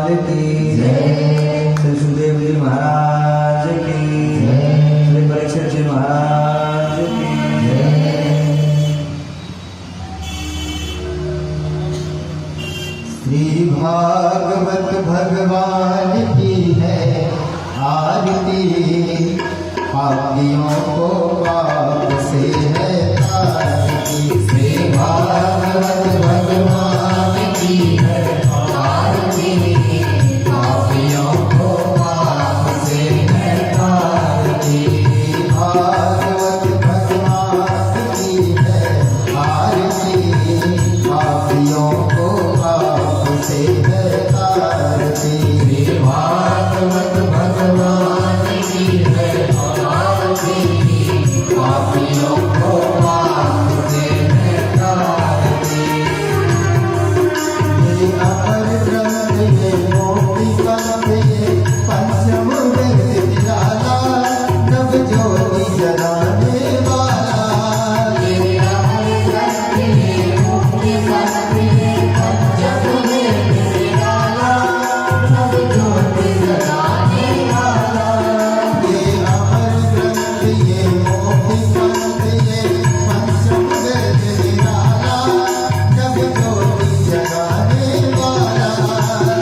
की श्री सुखदेव जी महाराज की श्री परीक्षित जी महाराज की श्री भागवत भगवान की है आरती, पापियों को पाप से है तारती। श्री भागवत भगवान की है आरती, पापियों को पाप से है तारती। भागवत भगवान की है आरती, पापियों को पाप से है तारती। श्री भागवत भगवान की है आरती, पापियों को पाप से है तारती। ये अपर ग्रंथ ये मोक्ति पंथ ये पंचम वेद निराला, नव ज्योति जलाने वाला। ये अपर ग्रंथ ये मोक्ति पंथ ये पंचम वेद निराला, नव ज्योति जलाने वाला। ये अपर ग्रंथ ये मोक्ति पंथ ये पंचम वेद निराला, नव ज्योति जलाने वाला।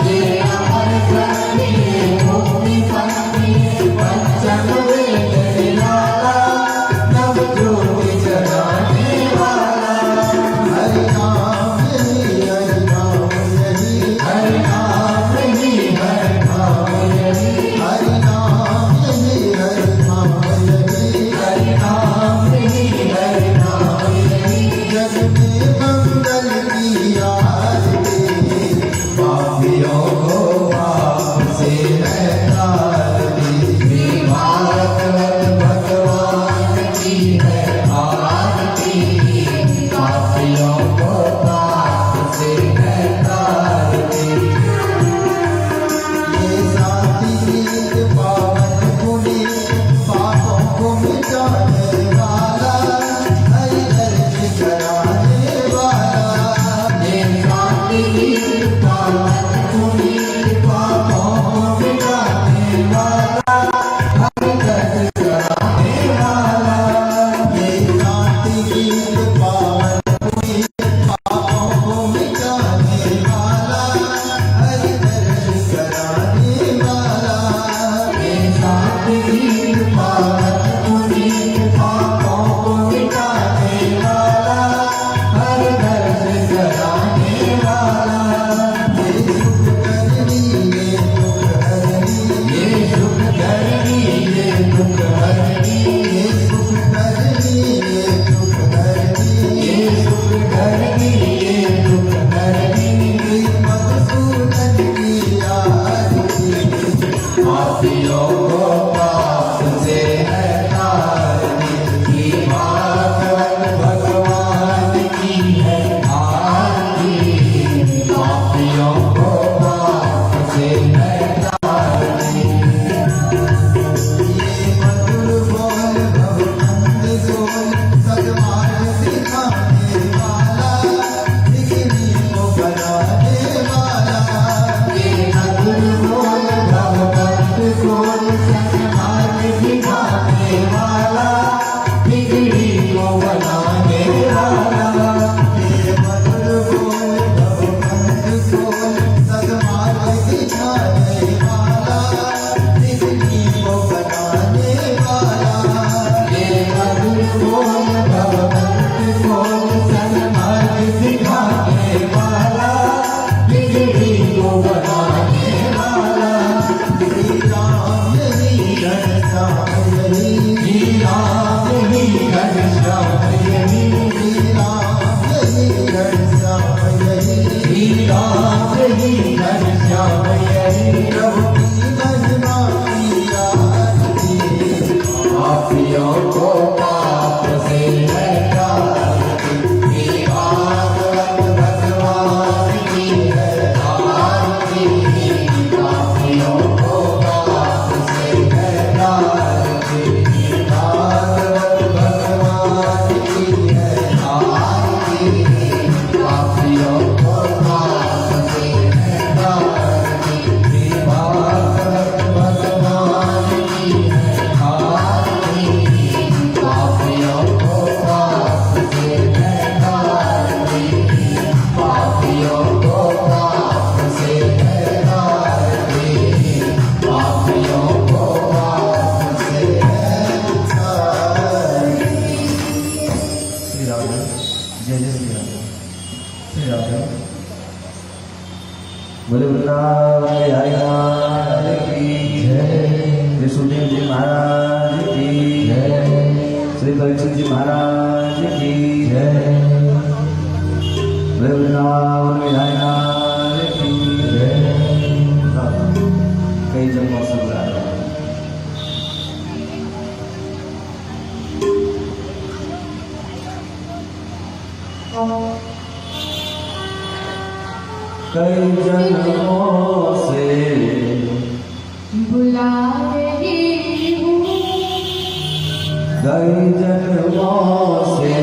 ये अपर ग्रंथ ये मोक्ति पंथ ये पंचम वेद निराला, नव ज्योति जलाने वाला। हरि नाम यही हरि नाम यही, हरि नाम यही हरि नाम यही, हरि नाम यही हरि नाम यही, हरि नाम यही हरि नाम यही। जग में मंगल की आरती, पापियों को पाप से है तारती। श्री भागवत भगवान की है आरती, पापियों को पाप से है तारती। ये शांति गीत पावन पुनीत, पापों को मिटाने वाला, हरि दर्श कराने वाला। ये शांति गीत पावन पुनीत, पापों को मिटाने वाला, हरि दर्श कराने वाला। ये शांति गीत पावन पुनीत, पापों को मिटाने वाला, हरि दर्श कराने वाला। ये शांति गीत पावन पुनीत, पापों को मिटाने वाला, हरि दर्श कराने वाला। ये सुख करनी ये दुख हरनी, ये सुख करनी ये दुख हरनी, ये सुख करनी ये दुख हरनी, ये सुख करनी ये दुख हरनी। श्री मधुसूदन की आरती, पापियों को पाप से है तारती। श्री भागवत भगवान की है आरती, पापियों को पाप से है तारती। ये मधुर बोल भवनंद बोल, सद्मार्ग दिखाने वाला, बिगड़ी को बनाने वाला। ये मधुर बोल भवनंद बोल, सद्मार्ग दिखाने वाला, बिगड़ी को बनाने वाला। ये मधुर बोल भवनंद बोल, सद्मार्ग दिखाने वाला, बिगड़ी को बनाने वाला। ये मधुर बोल भवनंद बोल, सद्मार्ग दिखाने वाला, बिगड़ी को बनाने वाला। श्री राम यही घनश्याम यही, श्री राम यही घनश्याम यही, श्री राम यही घनश्याम यही, श्री राम यही घनश्याम यही। प्रभु की महिमा की आरती, पापियों को पाप से है तारती। श्री भागवत भगवान की है आरती, पापियों को पाप से है तारती। श्री भागवत भगवान की है आरती, पापियों को पाप से है तारती। वृंदावन बिहारी लाल की श्री सुखदेव जी महाराज की श्री परीक्षित जी महाराज की वृंदावन बिहारी लाल की कई जन्मों से बुला रहे हैं। कई जन्मों से बुला रही हूँ, कई जन्मों से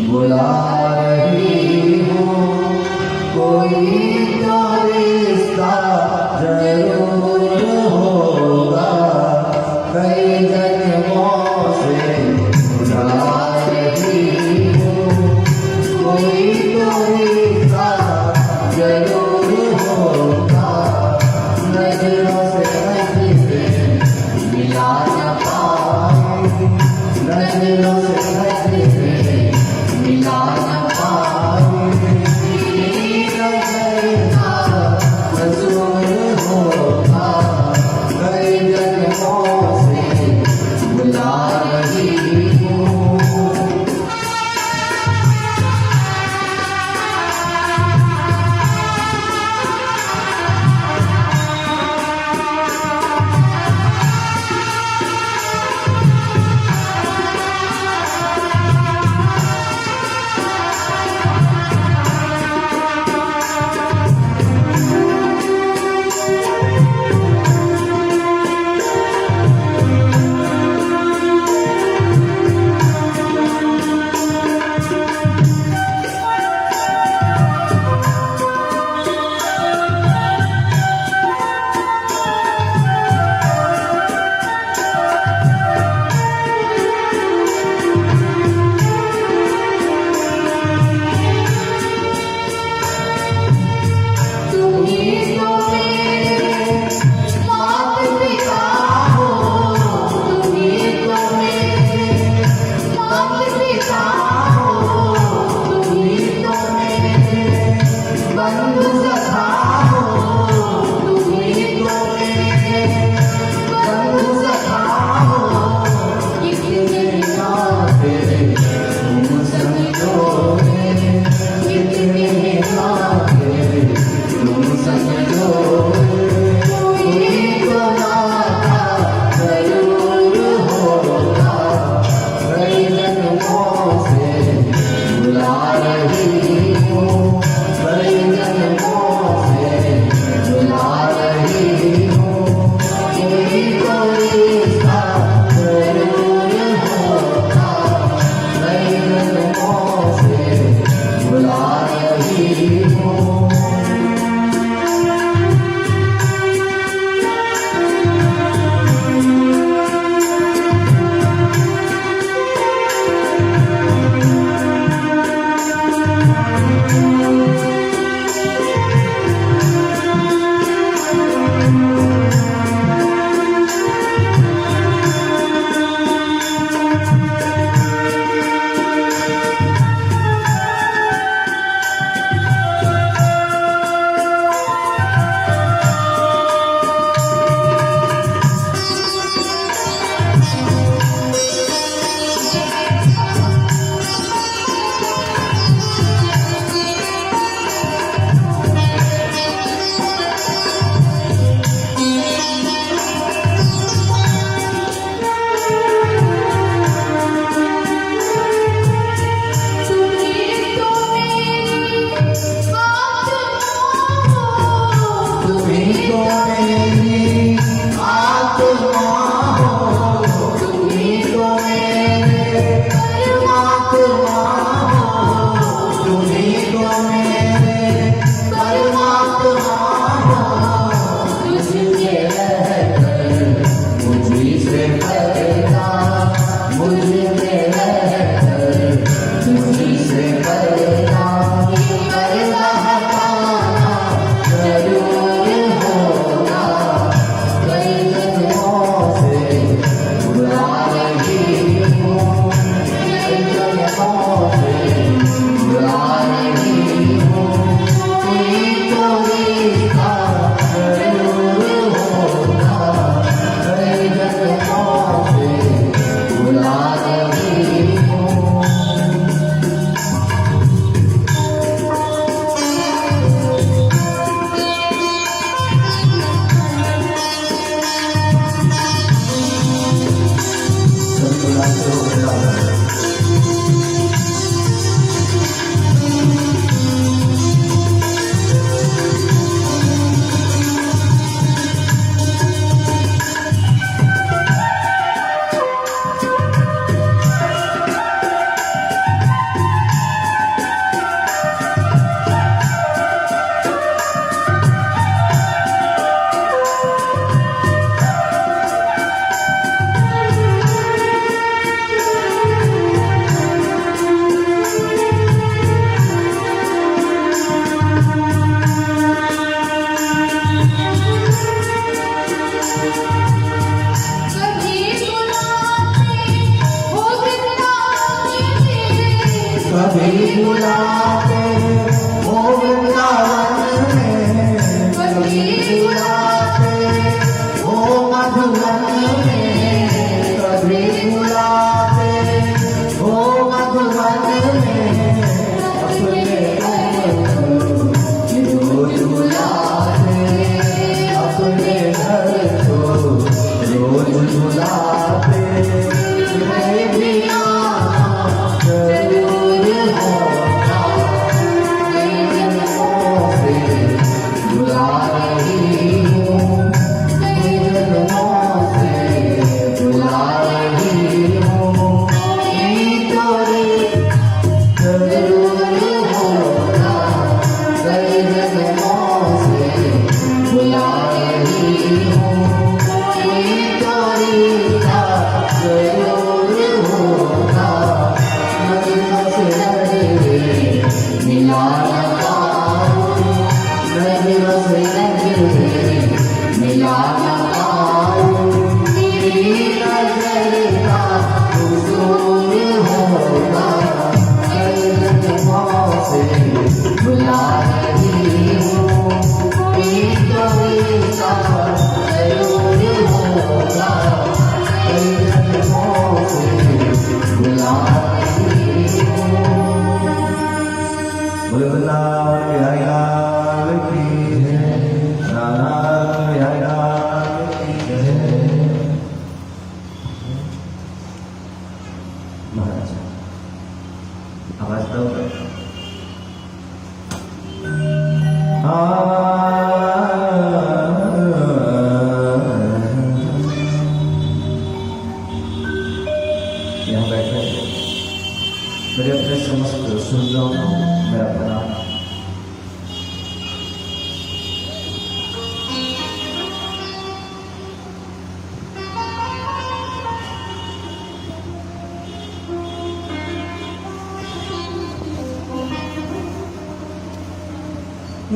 बुला रही हूँ, कोई तो रिश्ता जरूर होगा। कई जन्मों से बुला रही हूँ, कोई तो रिश्ता जरूर होगा।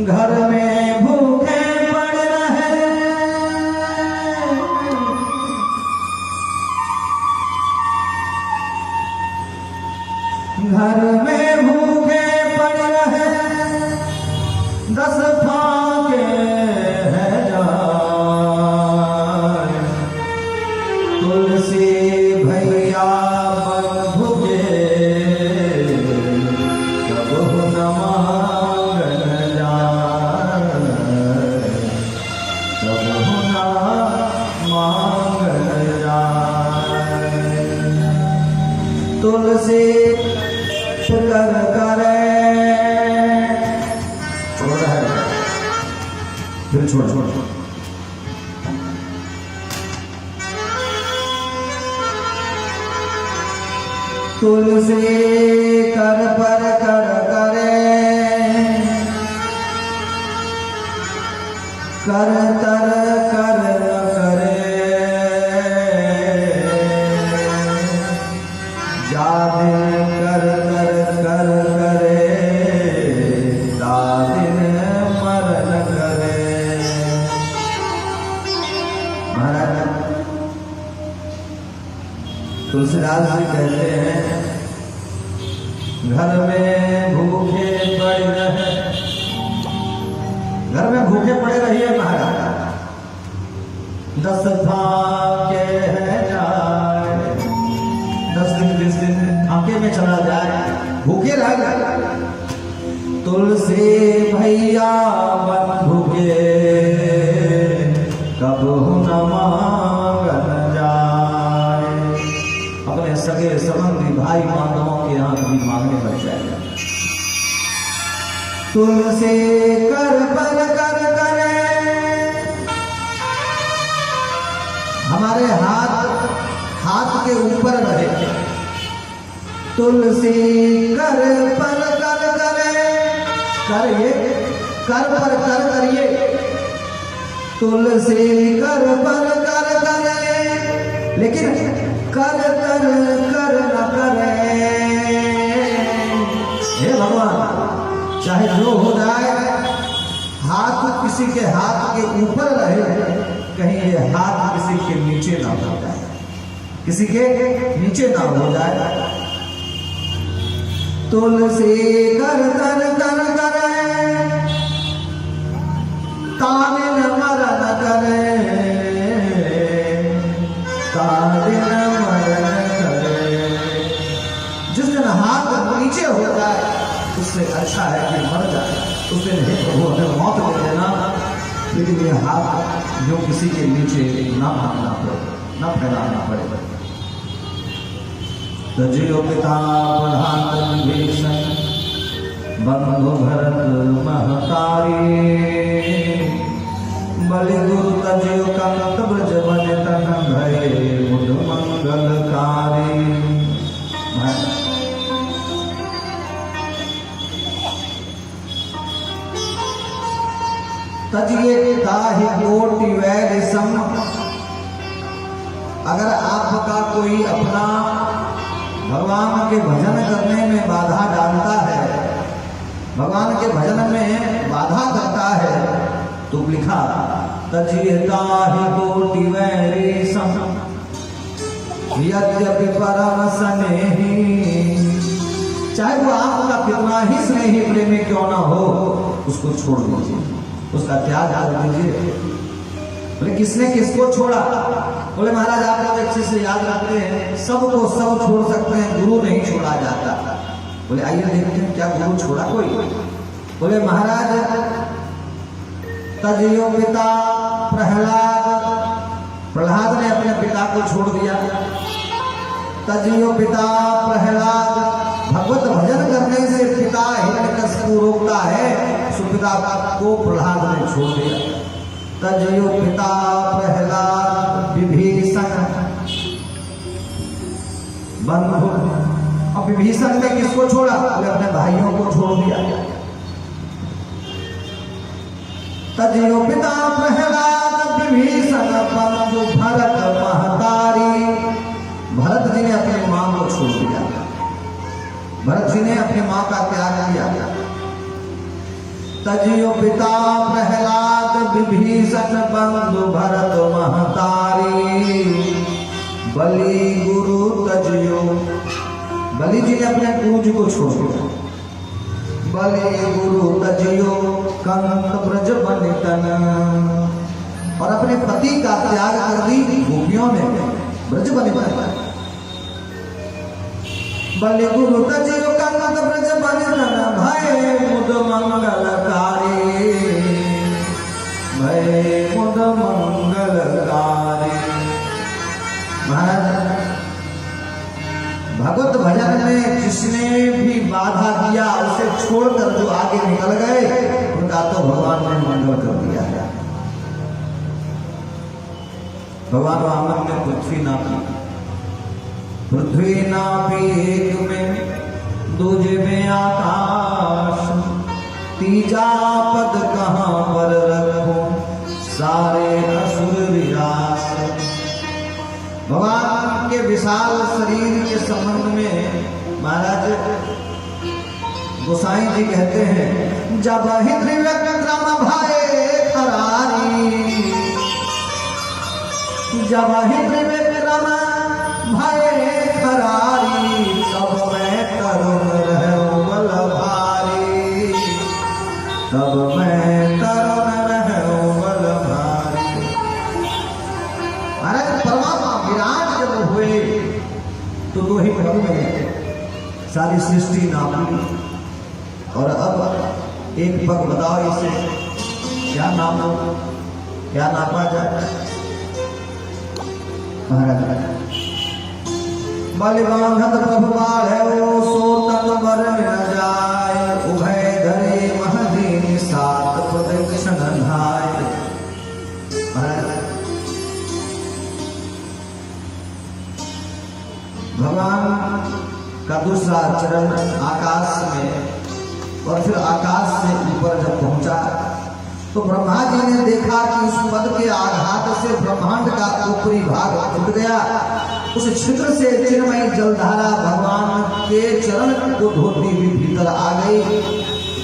घर में भूखे पड़ रहे, घर में भूखे पड़ रहे, 10 फाके है जाए, तुलसी भैया बन भूखे, कब न मांगन जाए, कब न मांगन जाए। तुलसी कर करे, छोड़ रहा है, फिर छोड़ छोड़ छोड़। तुलसी कर पर कर करे, कर तर कर न करे, जा दिन कर कर कर करे, जा दिन मरण करे। महाराज तुलसीदास जी कहते हैं, घर में भूखे पड़े रहे, घर में भूखे पड़े रहिए महाराज, 10 फाके है जाए, 10 दिन 20 दिन फाके में चला जाए, भूखे रह गए। तुलसी भैया बन भूखे, कब न मांगन जाए। अपने सगे संबंधी भाई माधवों के यहाँ कभी मांगने लग जाएगा। तुलसी कर पर कर करे, हमारे हाथ के ऊपर रहे। तुलसी कर पर कर करे, करिए कर पर कर करिए। तुलसी कर पर कर करे, लेकिन कर कर कर न करे। हे भगवान, चाहे जो हो जाए, हाथ किसी के हाथ के ऊपर रहे, कहीं ये हाथ किसी के नीचे ना हो जाए, किसी के नीचे ना हो जाए। तुलसी कर कर कर करे, तामिल मरण करे, तामिल मरण करे। जिस दिन हाथ नीचे हो जाए, उससे अच्छा है कि मर जाए। उस दिन हे प्रभु हमें मौत दे देना, लेकिन ये हाथ जो किसी के नीचे ना भागना पड़े, ना फैलाना पड़े। तजियो पिता प्रधान विभीषण, बंधु भरत महतारी, बलि गुरु तजियो कंत ब्रज बने तन भय मुद मंगलकारी। तजिए ताहि कोटि वैर सम। अगर आपका कोई अपना भगवान के भजन करने में बाधा डालता है, भगवान के भजन में बाधा करता है, तो लिखा तजिए ताहि कोटि वैर सम, यद्यपि परम स्नेही। चाहे वो आपका कितना ही स्नेही प्रेमी क्यों ना हो, उसको छोड़ दीजिए, उसका त्याग कर दीजिए। बोले किसने किसको छोड़ा? बोले महाराज आप लोग अच्छे से याद रखते हैं, सबको सब छोड़ सकते हैं, गुरु नहीं छोड़ा जाता। बोले आइए देखते हैं क्या गुरु छोड़ा कोई? बोले महाराज तजियो पिता प्रहलाद ने अपने पिता को छोड़ दिया। तजियो पिता प्रहलाद, भगवत भजन करने से पिता हिरण्यकश्यप रोकता है, सो पिता को प्रहलाद ने छोड़ दिया। तजियो पिता प्रहलाद विभीषण बंधु। अब विभीषण ने किसको छोड़ा? अपने भाइयों को छोड़ दिया। तजियो पिता प्रहलाद विभीषण बंधु भरत महतारी। भरत जी ने अपनी मां को छोड़ दिया, भरत जी ने अपनी मां का त्याग किया। तजियो पिता प्रहलाद विभीषण बंधु भरत महतारी बलि गुरु तजियो। बलि जी ने अपने पूज को छोड़ दिया। बलि गुरु तजियो कंत ब्रज बनितन, और अपने पति का त्याग कर दी गोपियों ने ब्रज बनितन। बलि गुरु तजियो कंत ब्रज बनितन भय मुद मंगलकारी, भय मुद मंगलकारी। महाराज भगवत भजन में जिसने भी बाधा दिया उसे छोड़कर जो आगे निकल गए उनका तो भगवान ने मंगल कर दिया है। भगवान वामन ने पृथ्वी नापी, पृथ्वी नापी एक में दूजे में आकाश, तीजा पद कहां पर रखो सारे असुर विनाश। भगवान के विशाल शरीर के संबंध में महाराज गोसाई जी कहते हैं, जब ही त्रिविक्रम भाए खरारी, जब ही त्रिविक्रम भाए खरारी, तब मैं तरुण रहूं बल भारी, तब मैं तरुण रहूं बल भारी। महाराज परमात्मा विराट जब हुए तो दो ही पल में सारी सृष्टि नापी, और अब एक पग बताओ इसे क्या नाम हो, क्या नापा जाए। महाराज बलिबांधत प्रभु बाढ़ो सो तन बर न जाय, उभय धरे महदीन सात प्रदक्षिण धाय। भगवान का दूसरा चरण आकाश में, और फिर आकाश से ऊपर जब पहुंचा तो ब्रह्मा जी ने देखा कि उस पद के आघात से ब्रह्मांड का ऊपरी भाग टूट गया। उस छिद्र से चिन्मयी जलधारा भगवान के चरण को धोती हुई भीतर आ गई।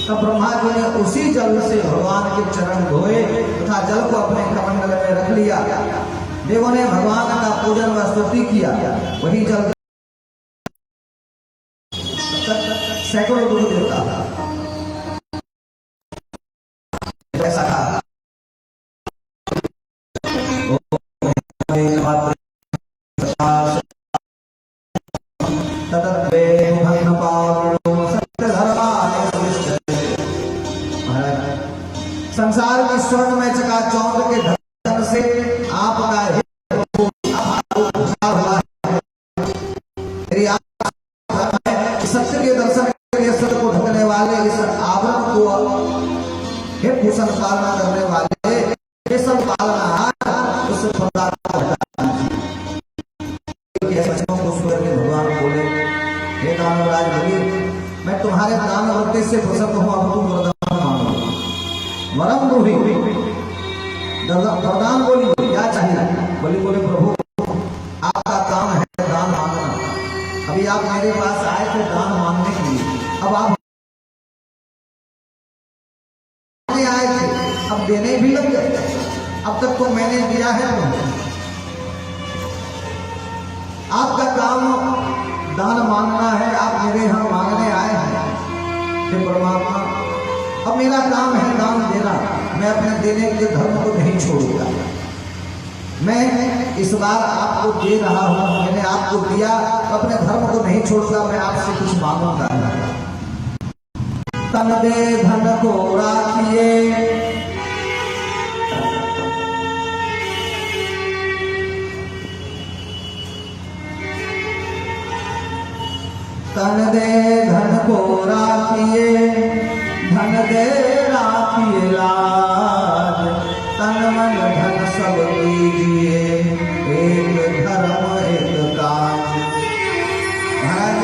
तब ब्रह्मा जी ने उसी जल से भगवान के चरण धोए तथा जल को अपने कमंडल में रख लिया। देवों ने भगवान का पूजन व स्तुति किया। वही जल सैकड़ों गुरु देवता ऐसा कहा, संसार की स्वर्ण में चकाचौंध के ढक्कन से आपका सत्य के दर्शन के लिए सत्य को ढकने वाले इस आवरण को, हे भूषण पालना करने वाले, हे सब पालना उस बच्चों को सुन के भगवान बोले, हे दानवराज बलि, मैं तुम्हारे दान वृत्ति से प्रसन्न हूं, अब तुम वरदान मांगो। वरम बोली, वरदान बोली, क्या चाहिए? बलि बोले, प्रभु आपका काम है दान मांगना। अभी आप मेरे पास आए थे दान मांगने के लिए, अब आप आए थे, अब देने भी लग गए। अब तक तो मैंने दिया है तुम्हें। आपका काम दान मांगना है, आप मेरे यहाँ मांगने आए हैं। हे परमात्मा, अब मेरा काम है दान देना। मैं अपने देने के धर्म को नहीं छोड़ूंगा। मैं इस बार आपको दे रहा हूं, मैंने आपको दिया, अपने धर्म को नहीं छोड़ूंगा। मैं आपसे कुछ मांगूंगा। तन दे धन को राखिए, तन दे धन को राखिए, धन दे राखिए लाज, तन मन धन सब लीजिए, एक धर्म एक काज। महाराज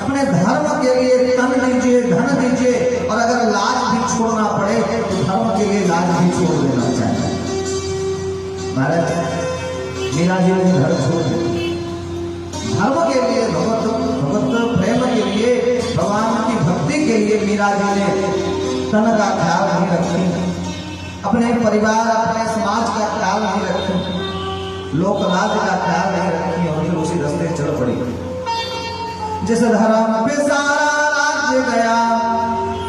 अपने धर्म के लिए तन दीजिए, धन दीजिए, और अगर लाज भी छोड़ना पड़े तो धर्म के लिए लाज भी छोड़ देना चाहिए। महाराज मीरा जी ने घर छोड़ दिया। धर्म के लिए, भगवत प्रेम के लिए, भगवान की भक्ति के लिए मीरा जी ने तन का ख्याल नहीं रखती, अपने परिवार अपने समाज का ख्याल नहीं रखती, लोक लाज का ख्याल नहीं रखती और फिर उसी रास्ते चल पड़ी। जिस धर्म पे सारा राज्य गया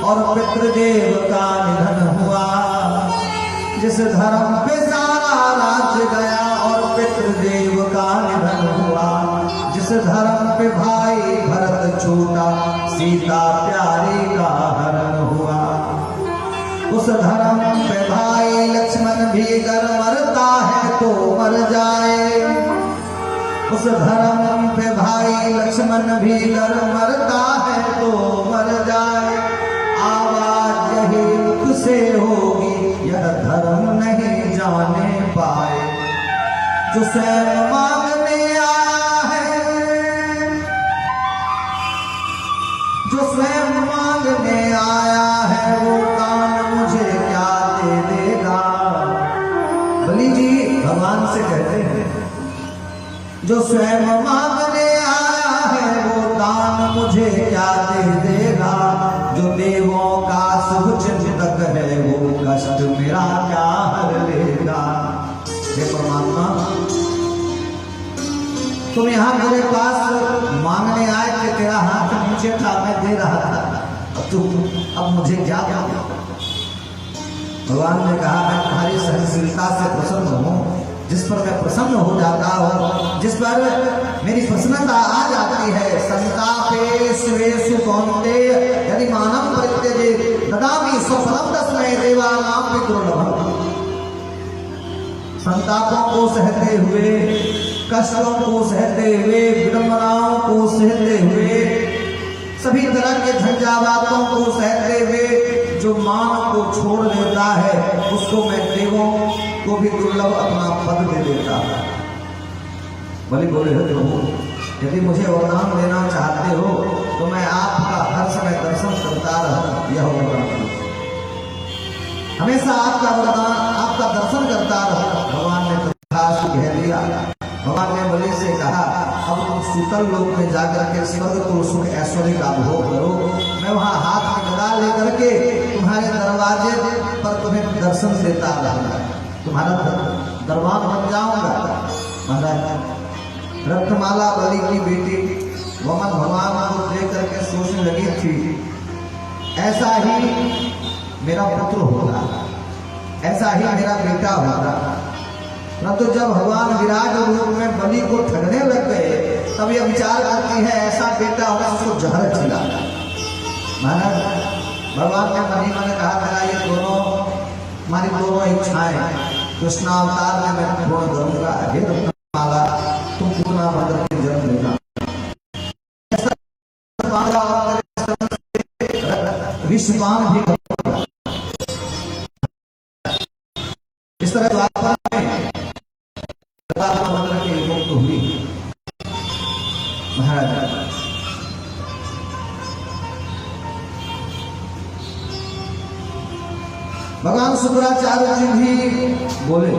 और पितृदेव का निधन हुआ, जिस धर्म पे सारा राज्य गया और पितृदेव का निधन हुआ, जिस धर्म पे भाई भरत छूटा सीता प्यारी का हरण हुआ, उस धर्म पे भाई लक्ष्मण भी गर मरता है तो मर जाए, उस धर्म पे भाई लक्ष्मण भी गर मरता है तो मर जाए। आवाज यही मुख से होगी यह धर्म नहीं जाने पाए, जो स्वयं मांगने आया है, जो स्वयं मांगने आया है वो दान मुझे क्या दे देगा। बलि जी भगवान से कहते हैं जो स्वयं मांगने आया है वो दान मुझे क्या दे देगा, जो देवों का शुभ चिंतक है वो कष्ट मेरा क्या हर लेगा। हे परमात्मा, तुम यहाँ मेरे पास मांगने आए थे, तेरा हाथ नीचे था, मैं दे रहा था, अब मुझे क्या दे। भगवान ने कहा मैं तुम्हारी सहनशीलता से प्रसन्न हूँ, जिस पर मैं प्रसन्न हो जाता हूँ, जिस पर मेरी प्रसन्नता आ जाती है। संतापे स्वेषु कौन्तेय यदि मानव परित्यजे ददामि स्वफलं तस्मै देवानां पितृर्लभम्। संतापों को सहते हुए, कष्टों को सहते हुए, विडंबनाओं को सहते हुए, सभी तरह के झंझावातों को सहते हुए जो मान को छोड़ देता है उसको मैं देवों को भी दुर्लभ अपना पद दे देता है। बलि बोले हो प्रभु, यदि मुझे वरदान देना चाहते हो तो मैं आपका हर समय दर्शन करता रहूं, यह वरदान हमेशा आपका वरदान, आपका दर्शन करता रहूं। भगवान ने तथास्तु कह दिया। भगवान ने बलि से कहा अब तुम सूतल लोक में जाकर के स्वर्ग को सुख ऐश्वर्य का भोग करो, मैं वहां हाथ में गदा लेकर के तुम्हारे दरवाजे पर तुम्हें दर्शन देता रहूंगा, तुम्हारा दरबार बन जाऊंगा। महाराज रत्नमाला बलि की बेटी वमन भगवान को देख करके सोचने लगी थी ऐसा ही मेरा पुत्र होगा, ऐसा ही मेरा बेटा होगा। परंतु जब भगवान विराट रूप में बलि को ठगने लग गए तब यह विचार करती है ऐसा बेटा होगा उसको जहर खिला। महाराज भगवान ने मन ही मन कहा मेरा ये दोनों, हमारी दोनों इच्छाएं कृष्णावतार में मैं पूर्ण करूंगा। हे रत्नमाला तुम पूर्ण मंदिर के जन्म लेना। विश्वपान भी इस तरह द्वापर में मंदिर की मुक्त हुई। महाराज भगवान शुक्राचार्य जी भी बोले,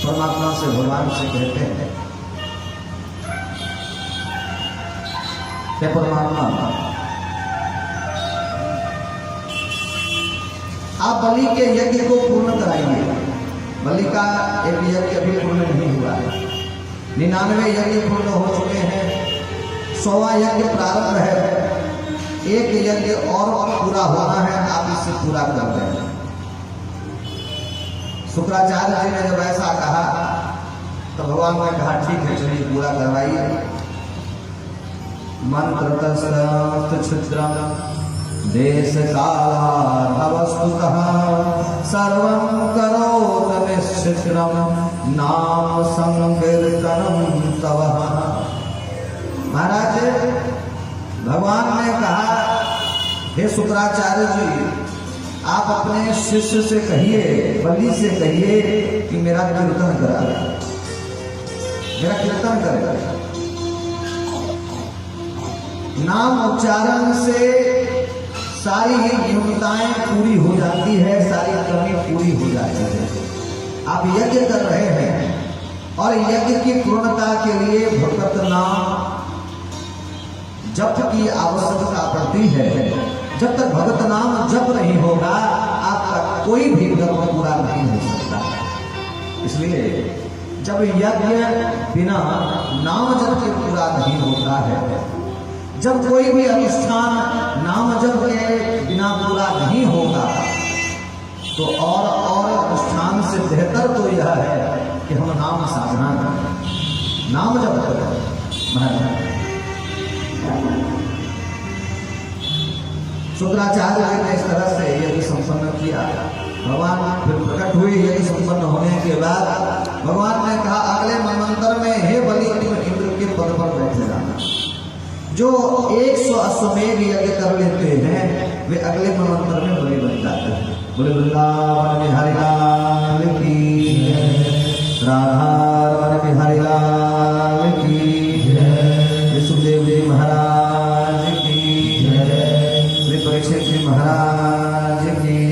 परमात्मा से भगवान से कहते हैं हे परमात्मा आप बलि के यज्ञ को पूर्ण कराइए। बलि का एक यज्ञ अभी पूर्ण नहीं हुआ है, 99 यज्ञ पूर्ण हो चुके हैं, 100वां यज्ञ प्रारंभ है, एक यज्ञ और पूरा होना है, आप इसे पूरा कर दें। शुक्राचार्य जी ने जब ऐसा कहा तो भगवान ने कहा ठीक है चलिए पूरा करवाइए। मंत्र छिद्रम देश कालावस्तुतः सर्वं करोत निश्चित्रम नाम संकीर्तनम तव। महाराज भगवान ने कहा हे शुक्राचार्य जी आप अपने शिष्य से कहिए, बलि से कहिए कि मेरा कीर्तन करा, मेरा कीर्तन करेगा। नाम उच्चारण से सारी न्यूनताएं पूरी हो जाती है, सारी कमी पूरी हो जाती है। आप यज्ञ कर रहे हैं और यज्ञ की पूर्णता के लिए भगवत नाम जप की आवश्यकता पड़ती है। जब तक भगत नाम जप नहीं होगा आपका कोई भी कर्म पूरा नहीं हो सकता। इसलिए जब यज्ञ बिना नाम जप के पूरा नहीं होता है, जब कोई भी अनुष्ठान नाम जप के बिना पूरा नहीं होगा, तो और अनुष्ठान से बेहतर तो यह है कि हम नाम साधना करें, नाम जप करें। शुक्राचार्य ने इस तरह से यज्ञ संपन्न किया। भगवान फिर प्रकट हुए। यज्ञ संपन्न होने के बाद भगवान ने कहा अगले मनवंतर में हे बलि तुम इंद्र के पद पर बैठे जाना। जो 100 अश्वमेध यज्ञ कर लेते हैं वे अगले मनवंतर में बलि बन जाते हैं। बोले वृंदावन बिहारी लाल की, राधा बिहारी लाल की, सुखदेव जी महाराज की, श्री परीक्षित जी महाराज की।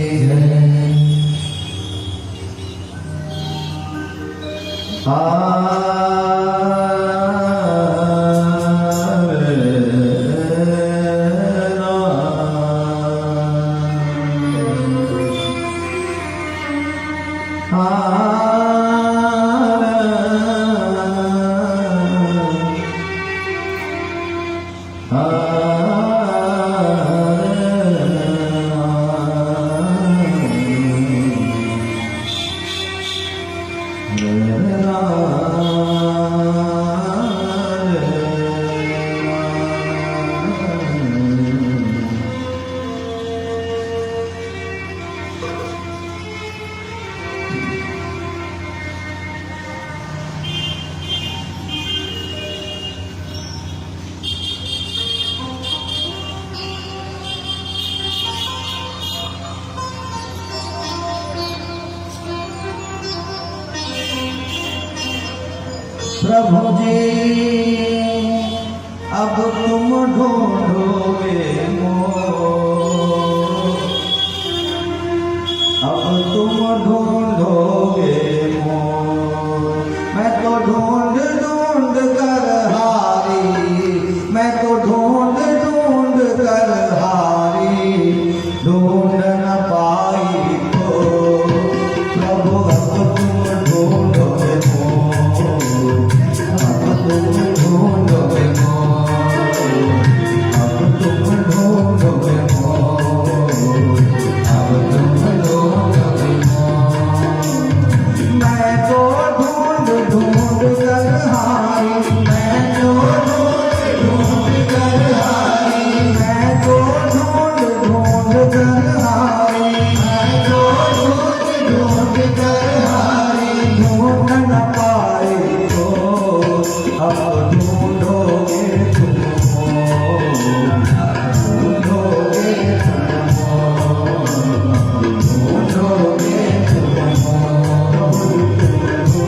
प्रभु जी अब तुम ढूंढोगे मोर, अब तुम ढूंढोगे मोर। मैं तो ढूंढ ढूंढ कर हारी, मैं तो ढूंढ ढूंढ कर हारी, ढूंढ न पाई तो प्रभु अब तुम ढूंढोगे मोर, अब तुम ढूंढोगे मोर, अब तुम ढूंढोगे मोर, अब तुम ढूंढोगे मोर। मैं तो ढूंढ ढूंढ कर हारी, मैं तो ढूंढ ढूंढ कर हारी, मैं तो ढूंढ ढूंढ कर हारी, मैं तो ढूंढ ढूंढ कर हारी, ढूंढ न पाए तो अब ढूंढोगे तुम मोर, ढूंढोगे तुम मोर, ढूंढोगे तुम मोर,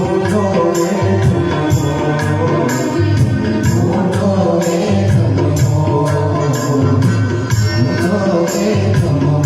ढूंढोगे तुम मोर, ढूंढोगे तुम मोर, ढूंढोगे तुम मोर।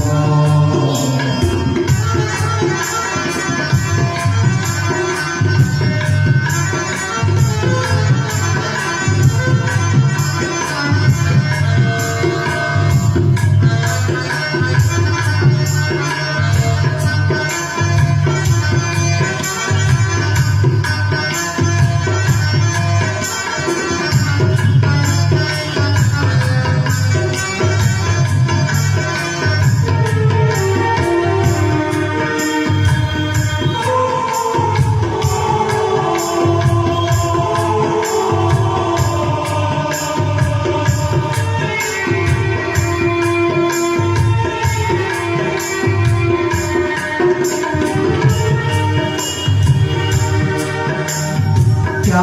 क्या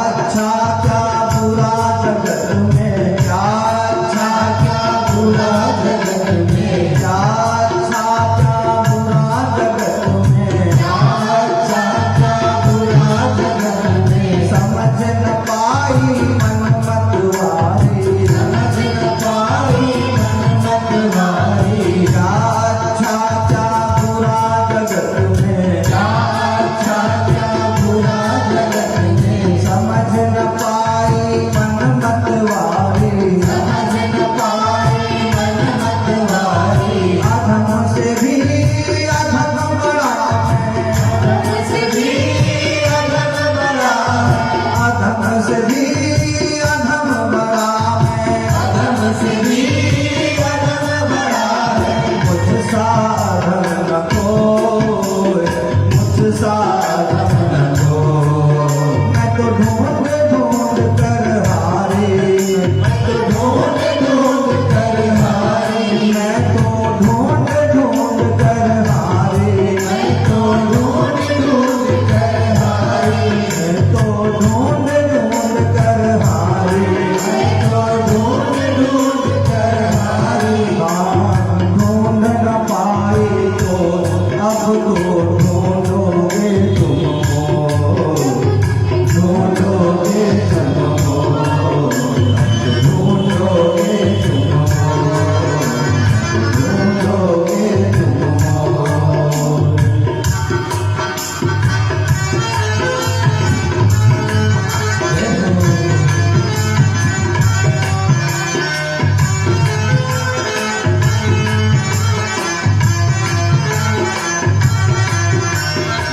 अच्छा क्या बुरा जगत में, क्या अच्छा क्या बुरा जगत में, क्या अच्छा क्या बुरा जगत में, क्या अच्छा क्या बुरा जगत में, समझ न पाई मन मतवारी, समझ न पाई मन मतवारी। क्या अच्छा क्या बुरा जगत में, क्या अच्छा क्या बुरा जगत में, समझ न साधन को मैं तो ढूंढ ढूंढ कर हारी मैं तो ढूंढ ढूंढ कर हारी मैं तो ढूंढ ढूंढ कर हारी मैं तो ढूंढ ढूंढ कर हारी मैं तो ढूंढ ढूंढ कर हारी मैं तो ढूंढ ढूंढ कर हारी ढूंढ न पाई तो अब तो ढूंढोगे तुमको ढूंढोगे तुमको ढूंढोगे तुमको ढूंढोगे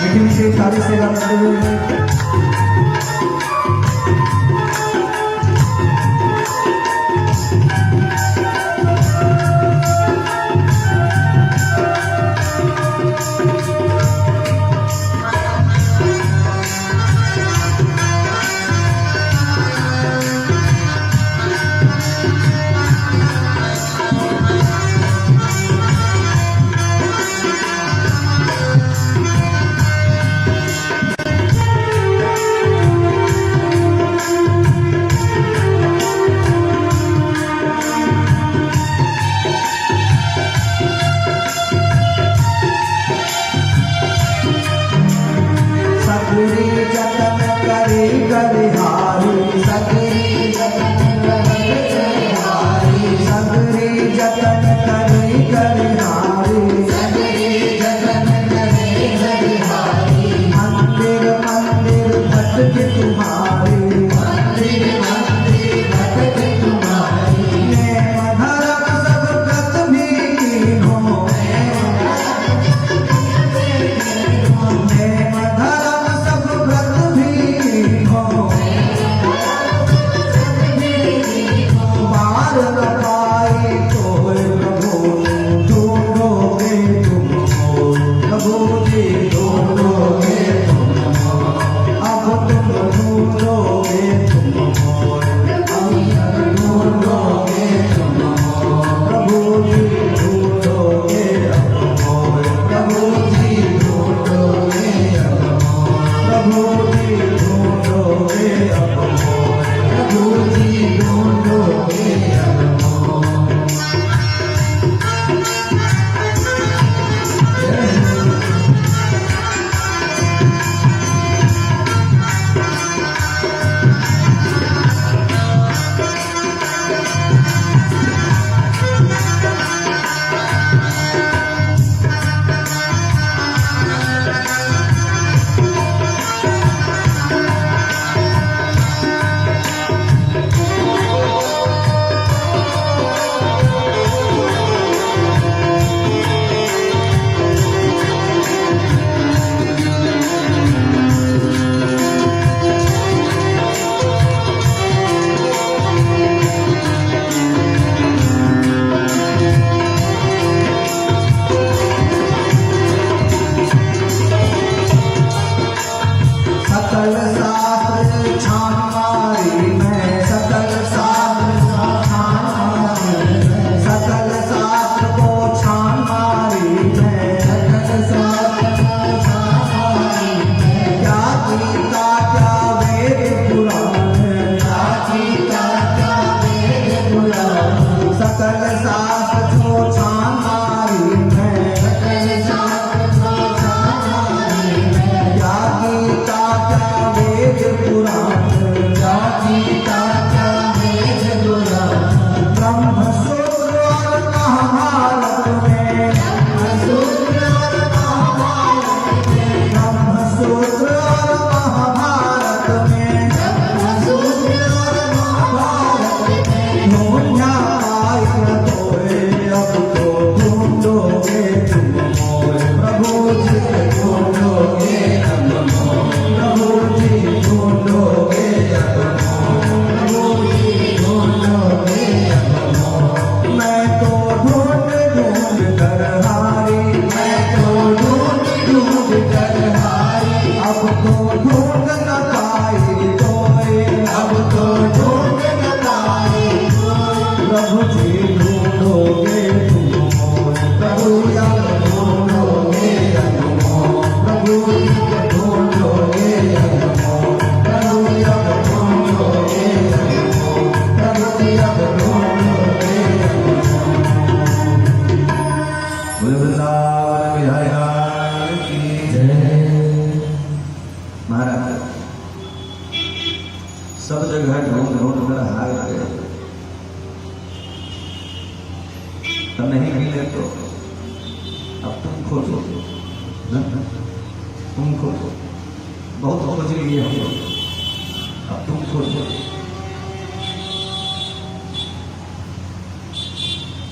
मीठी मीठी सारी सेवा करते हुए सगरी जतन करी गलिहारी सगरी जतन करी गलिहारी सगरी जतन करी गलिहारी सगरी जतन करी गलिहारी मंदिर मंदिर भटक तुम्हारी मंदिर मंदिर भटक तुम्हारी मैं धर्म सब व्रत भी कीन्हो मैं धर्म सब व्रत भी कीन्हो मार न पाई तो प्रभु ढूंढोगे तुमको प्रभु जी ढूंढोगे तुमको अब तुम ढूंढोगे तुमको अब ढूंढोगे तुमको प्रभु जी ढूंढोगे अब प्रभु जी ढूंढोगे अब प्रभु जी ढूंढोगे अब प्रभु जी ढूंढोगे अब सकल शास्त्र छान मारी मैं सकल शास्त्र छान मारी मैं सकल शास्त्र को छान मारी मैं सकल शास्त्र को छान मारी मैं क्या गीता क्या वेद पुराण क्या गीता क्या वेद पुराण सकल शास्त्र को छान मारी मैं सकल शास्त्र को छान मारी मैं क्या गीता क्या वेद पुराण क्या गीता क्या वेद पुराण ब्रह्मसूत्र और महाभारत में ब्रह्मसूत्र और महाभारत में ब्रह्मसूत्र और महाभारत में ब्रह्मसूत्र और महाभारत में ढूंढा पाई तोरे अब तो ढूंढोगे तुम मोर प्रभु जी ढूंढोगे अब मोर प्रभु जी ढूंढोगे अब मोर प्रभु जी ढूंढोगे अब मोर मैं तो ढूंढ ढूंढ कर हारी मैं तो ढूंढ ढूंढ कर हारी अब तो ढूंढ न पाई कोई, अब तो ढूंढ न पाए कोई, प्रभु जी ढूंढोगे तुम मोय, प्रभु जब ढूंढोगे अनमोल, प्रभु जी ढूंढोगे अनमोल, प्रभु जब ढूंढोगे अनमोल, प्रभु जब ढूंढोगे बोले वृंदावन बिहारी लाल की जय। महाराज सब जगह ढूंढ ढूंढ कर हार गए, तो नहीं मिले तो अब तुम खोजो, तुम खोजो, बहुत खोज लिए हम लोग, अब तुम खोजो।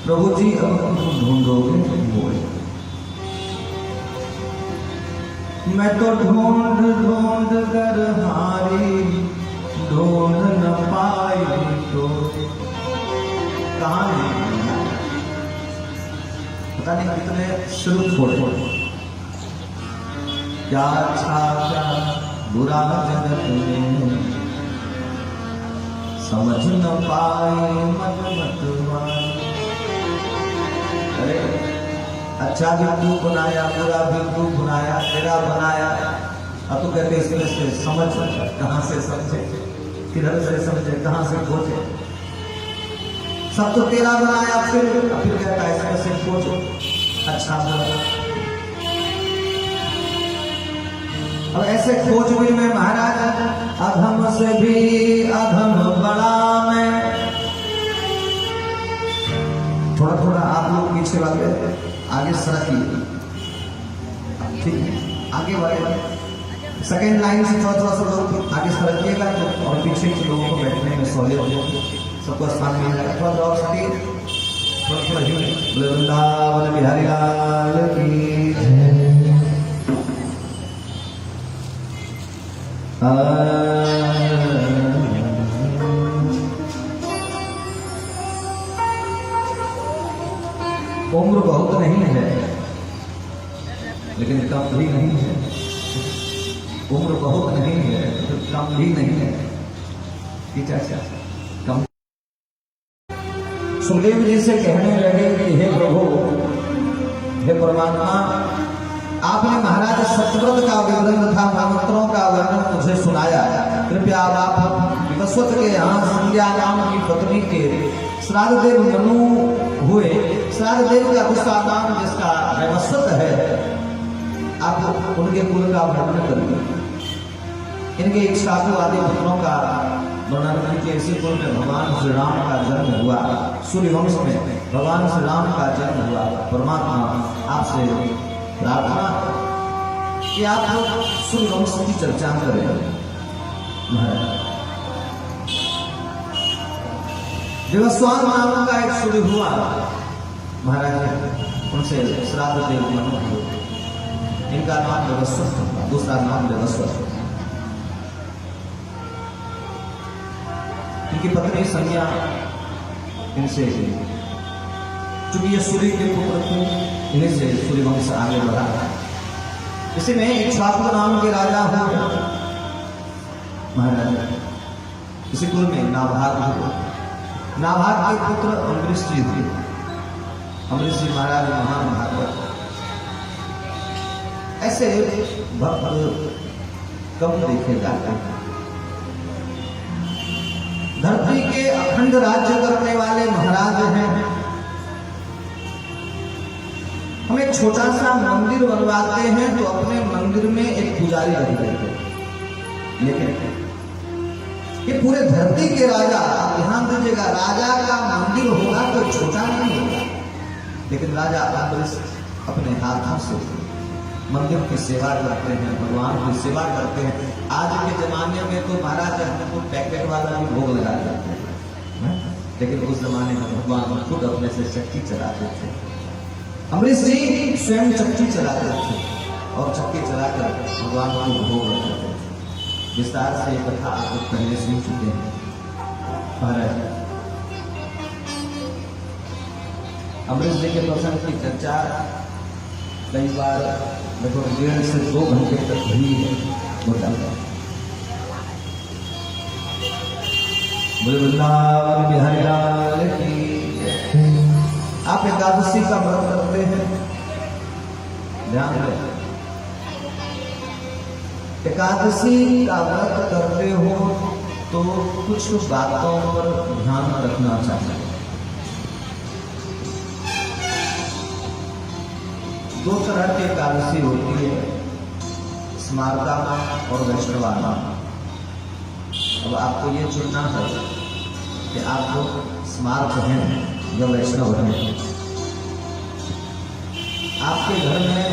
प्रभु जी अब तुम ढूंढोगे मोय, मैं तो ढूंढ ढूंढ कर हारी, ढूंढ न पाई तो कहाँ नहीं, पता नहीं कितने शुरू छोड़े, क्या अच्छा क्या बुरा जगत में, समझ न पाए मन मतवाई। अरे अच्छा भी तू बनाया, बुरा भी तू बनाया, तेरा बनाया, अब तो कहते इसमें से समझ कहाँ से समझे, किधर से समझे, कहाँ से खोजे, सब तो तेरा बनाया, फिर कहता है इसमें से खोजो अच्छा बुरा। अब ऐसे खोजबीन में महाराज अधम से भी अधम बड़ा मैं, थोड़ा थोड़ा आप लोग पीछे वाले आगे सरकिए, ठीक है, आगे वाले सेकेंड लाइन से थोड़ा थोड़ा सा लोग आगे सरकिएगा तो, और पीछे के लोगों को बैठने में सहूलियत हो जाएगी, सबको स्थान मिल जाएगा, थोड़ा थोड़ा सटिए, थोड़ा थोड़ा हिल। बोले वृंदावन बिहारी लाल की जय। उम्र बहुत नहीं है लेकिन कम भी नहीं है, उम्र बहुत नहीं है लेकिन कम भी नहीं है, क्या कम। सुखदेव जी से कहने लगे कि हे प्रभु, हे परमात्मा, आपने महाराज सत्यव्रत का विवरण तथा मंत्रों का वर्णन मुझे सुनाया, कृपया आप विवस्वत के यहाँ संज्ञा नाम की पत्नी के श्राद्ध देव मनु हुए, श्राद्ध देव का दूसरा नाम जिसका वैवस्वत है, आप उनके कुल का वर्णन करिए, इनके इक्ष्वाकु आदि पुत्रों का वर्णन करके इसी कुल में भगवान श्री राम का जन्म हुआ, सूर्यवंश में भगवान श्री राम का जन्म हुआ। परमात्मा आपसे प्रार्थना कि आप सूर्यवंश की चर्चा करें। विवस्वान नाम का एक सूर्य हुआ महाराज, उनसे श्राद्ध देव मनु हुए, इनका नाम विवस्वत था, दूसरा नाम विवस्वत। इनकी पत्नी संज्ञा इनसे, चूंकि ये सूर्य के पुत्र थे, इन्हीं से सूर्यवंश आगे बढ़ा। इसी में इक्ष्वाकु नाम के राजा हुए महाराज, इसी कुल में नाभाग हुए, नाभाग के पुत्र अम्बरीश जी थे, अम्बरीश जी महाराज महान भागवत। ऐसे भक्त कम देखे जाते हैं। धरती के अखंड राज्य करने वाले महाराज हैं। हम एक छोटा सा मंदिर बनवाते हैं तो अपने मंदिर में एक पुजारी रख देते हैं, लेकिन ये पूरे धरती के राजा, आप ध्यान दीजिएगा, राजा का मंदिर होगा तो छोटा नहीं होगा, लेकिन राजा अम्बरीश अपने हाथों से मंदिर की सेवा करते हैं, भगवान की सेवा करते हैं। आज के जमाने में तो महाराज हमको पैकेट वाला भी भोग लगा देते हैं, लेकिन उस जमाने में भगवान खुद अपने से चक्की चलाते थे। अम्बरीश जी स्वयं चक्की चलाते थे और चक्की चलाकर भगवान को भोग लगाते थे। विस्तार से ये कथा आप लोग पहले सुन चुके हैं महाराज। अम्बरीश जी के प्रसंग की चर्चा कई बार लगभग 1.5 से 2 घंटे तक हुई है, होता है। बोले वृंदावन बिहारी लाल की। आप एकादशी का व्रत करते हैं, ध्यान रखें, एकादशी का व्रत करते हो तो कुछ बातों पर ध्यान रखना चाहिए। दो तरह की एकादशी होती है, स्मार्ता और वैष्णवाना। अब आपको ये चुनना है कि आप लोग स्मार्त हैं या वैष्णव हैं। आपके घर में,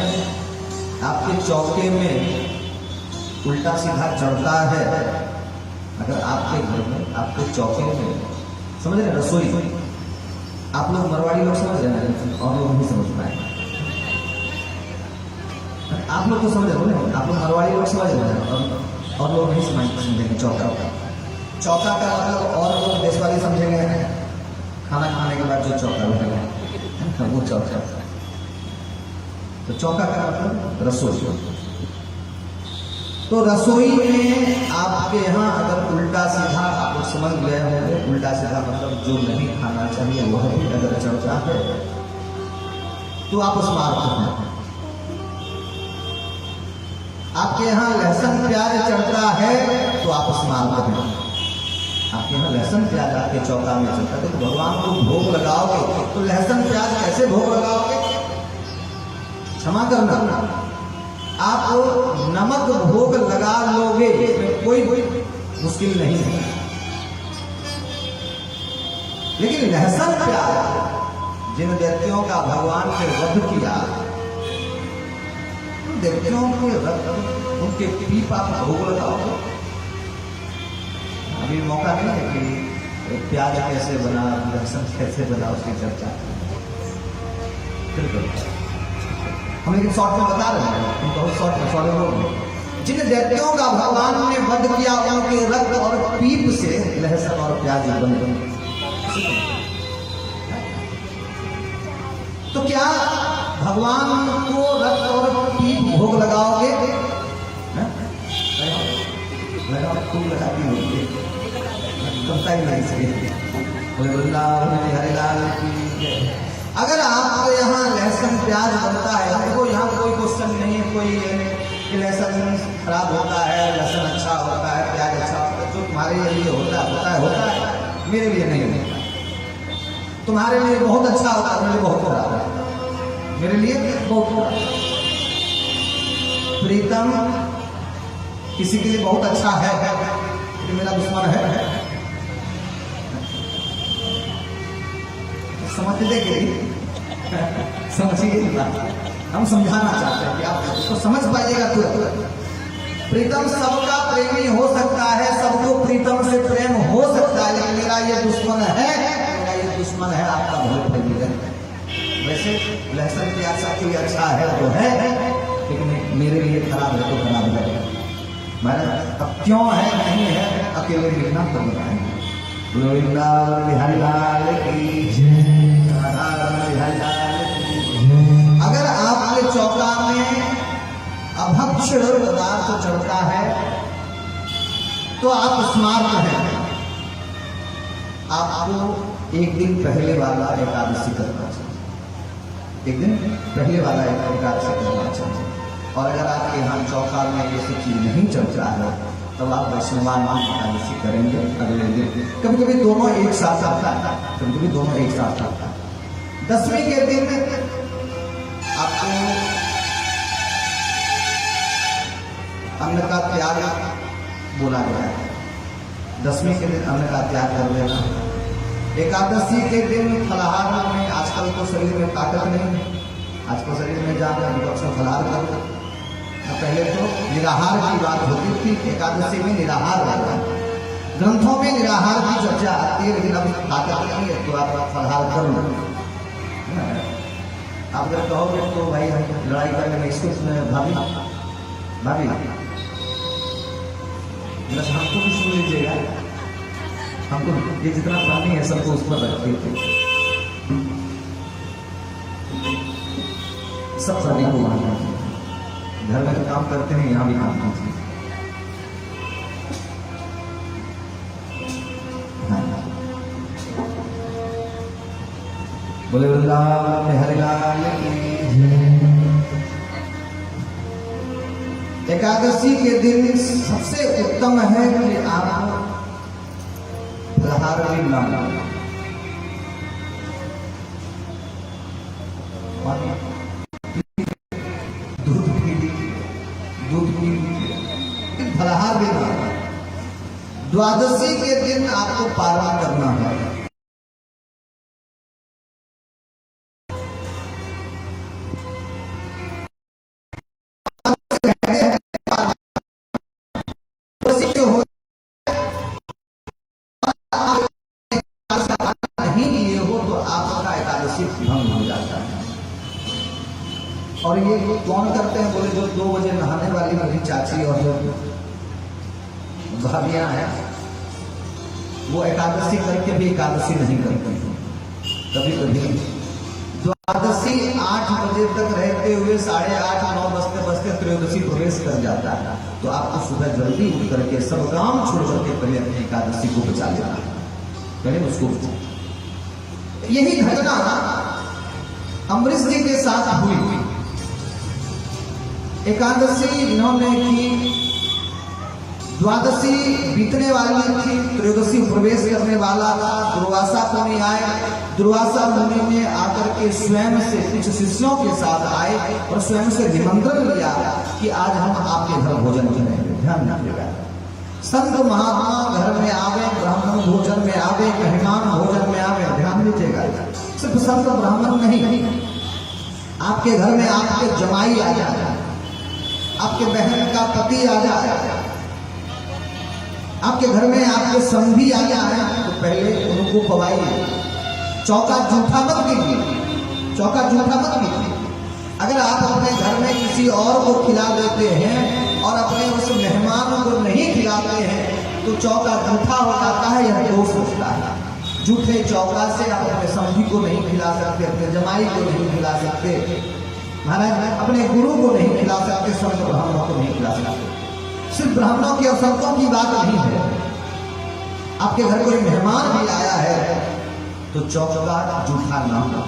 आपके चौके में उल्टा सीधा चढ़ता है, अगर आपके घर में, आपके चौके में, समझ रहे, रसोई, आप लोग मरवाड़ी लोग समझ रहे हैं और लोग नहीं समझ पाए। आप लोग तो समझ रहे हो, आप लोग मरवाड़ी लोग समझ रहे हैं और लोग नहीं समझेंगे। चौका चौका का मतलब, और लोग देश वाले समझेंगे खाना खाने के बाद जो चौका उठेगा वो चौका। तो चौका का मतलब रसोई। तो रसोई में आपके यहाँ अगर उल्टा सीधा, आप लोग समझ गए होंगे, उल्टा सीधा मतलब जो नहीं खाना चाहिए वह भी अगर चलता है तो आप स्मार्त हैं। आपके यहाँ लहसुन प्याज चढ़ता है तो आप स्मार्त हैं। आपके यहाँ लहसुन प्याज आपके चौका में चलता है तो भगवान को भोग लगाओगे तो लहसुन प्याज कैसे भोग लगाओगे? क्षमा करना, आप नमक भोग लगा लोगे, इसमें कोई मुश्किल नहीं है। लेकिन लहसुन प्याज जिन व्यक्तियों का भगवान ने वध किया, उन व्यक्तियों के रक्त, उनके पीप आप भोग लगाओगे। अभी मौका नहीं है कि प्याज कैसे बना, लहसुन कैसे बना, उसकी चर्चा हम लेकिन शॉर्ट में बता रहे हैं, हम बहुत शॉर्ट में फॉलो लोग। जिन व्यक्तियों का भगवान ने वध किया उनके रक्त और पीप से लहसुन और प्याज बने। तो क्या भगवान को रक्त और पीप भोग लगाओगे? लगाओ, खूब लगाती होगी, कमता ही नहीं सके। अगर आपके यहाँ लहसुन प्याज बनता है, हमको यहाँ कोई क्वेश्चन नहीं है, कोई लहसुन खराब होता है, लहसुन अच्छा होता है, प्याज अच्छा होता है, जो तुम्हारे लिए होता है, मेरे लिए नहीं होता। तुम्हारे लिए बहुत अच्छा होता है, मेरे लिए बहुत खराब है, मेरे लिए बहुत खराब। प्रीतम किसी के लिए बहुत अच्छा है, लेकिन मेरा दुश्मन है। समझते कि समझिए बात, हम समझाना चाहते हैं कि आप उसको समझ पाइएगा। प्रीतम सबका प्रेमी हो सकता है, सबको प्रीतम से प्रेम हो सकता है, लेकिन मेरा ये दुश्मन है, मेरा ये दुश्मन है, आपका बहुत प्रेमी है। वैसे लहसुन प्याज सबके लिए अच्छा है तो है, लेकिन मेरे लिए खराब है तो खराब है। महाराज अब क्यों है नहीं है अकेले लिखना तो बताएंगे। बिहारी लाल की जय। अगर आपके चौका में अभक्ष पदार्थ चढ़ता है तो आप स्मार्त हैं। आपको एक दिन पहले वाला एकादशी करना चाहिए, एक दिन पहले वाला एकादशी करना चाहिए। और अगर आपके यहाँ चौका में ये सब चीज नहीं चल रहा है तब आप वैष्णवान एकादशी करेंगे अगले दिन। कभी कभी दोनों एक साथ आता है, कभी कभी दोनों एक साथ आता है। दसवीं के दिन आपको अन्न का त्याग बोला गया है। दसवीं के दिन अन्न का त्याग कर देना। एकादशी के दिन फलाहार में, आजकल तो शरीर में ताकत नहीं है, आजकल शरीर में जाना है, फलाहार कर। पहले तो निराहार की बात होती थी, एकादशी में निराहार रहता है, ग्रंथों में निराहार की चर्चा आती है, लेकिन अब ताकत नहीं है तो आप फलाहार कर लो। आप अगर कहोगे तो भाई हम लड़ाई करने में भाभी भाभी बस हमको भी सुन लीजिएगा, हमको ये जितना पानी है सबको उस पर रखिए, सब सभी को मानना। घर में तो काम करते हैं, यहाँ भी काम कीजिए। बोले वृंदावन में हरि लाल की। एकादशी के दिन सबसे उत्तम है कि आप फलाहार भी ना करें। दूध पी फलाहार भी ना करें। द्वादशी के दिन आपको पारण करना है। नहीं लिए हो तो आपका एकादशी भंग हो जाता है। और ये कौन करते हैं? बोले जो 2 बजे नहाने वाली मेरी चाची और जो भाभियां हैं वो एकादशी करके भी एकादशी नहीं करती। कभी कभी द्वादशी 8 बजे तक रहते हुए 8:30 9 बजते बजते त्रयोदशी प्रवेश कर जाता है। तो आपको सुबह जल्दी उठ करके सब काम छोड़ करके पहले अपनी एकादशी को बचा लेना है। पहले उसको यही घटना अमरीश जी के साथ हुई। एकादशी इन्होंने की, द्वादशी बीतने वाली थी, त्रयोदशी प्रवेश करने वाला था। दुर्वासा मुनि आए। दुर्वासा मुनि ने आकर के स्वयं से कुछ शिष्यों के साथ आए और स्वयं से निमंत्रण लिया कि आज हम आपके घर भोजन करेंगे। ध्यान रखिएगा, संत महात्मा घर में आवे, ब्राह्मण भोजन में आवे, मेहमान भोजन में आवे। ध्यान दीजिएगा, सिर्फ संत ब्राह्मण नहीं, आपके घर में आपके जमाई आ जाए, आपके बहन का पति आ जाए, आपके घर में आपके संगी आ जाए तो पहले उनको खवाइए। चौका जूठा मत कीजिए, चौका जूठा मत कीजिए। अगर आप अपने घर में किसी और को खिला देते हैं और अपने उस मेहमान को नहीं खिलाते हैं तो चौका जूठा हो जाता है, यह दोष होता है। जूठे चौका से आप अपने संगी को नहीं खिला सकते, अपने जमाई को नहीं खिला सकते, महाराज अपने गुरु को नहीं खिला सकते, संत ब्राह्मणों को नहीं खिला सकते। सिर्फ ब्राह्मणों की और संतों की बात नहीं है। आपके घर कोई मेहमान भी आया है तो चौका जूठा ना हो,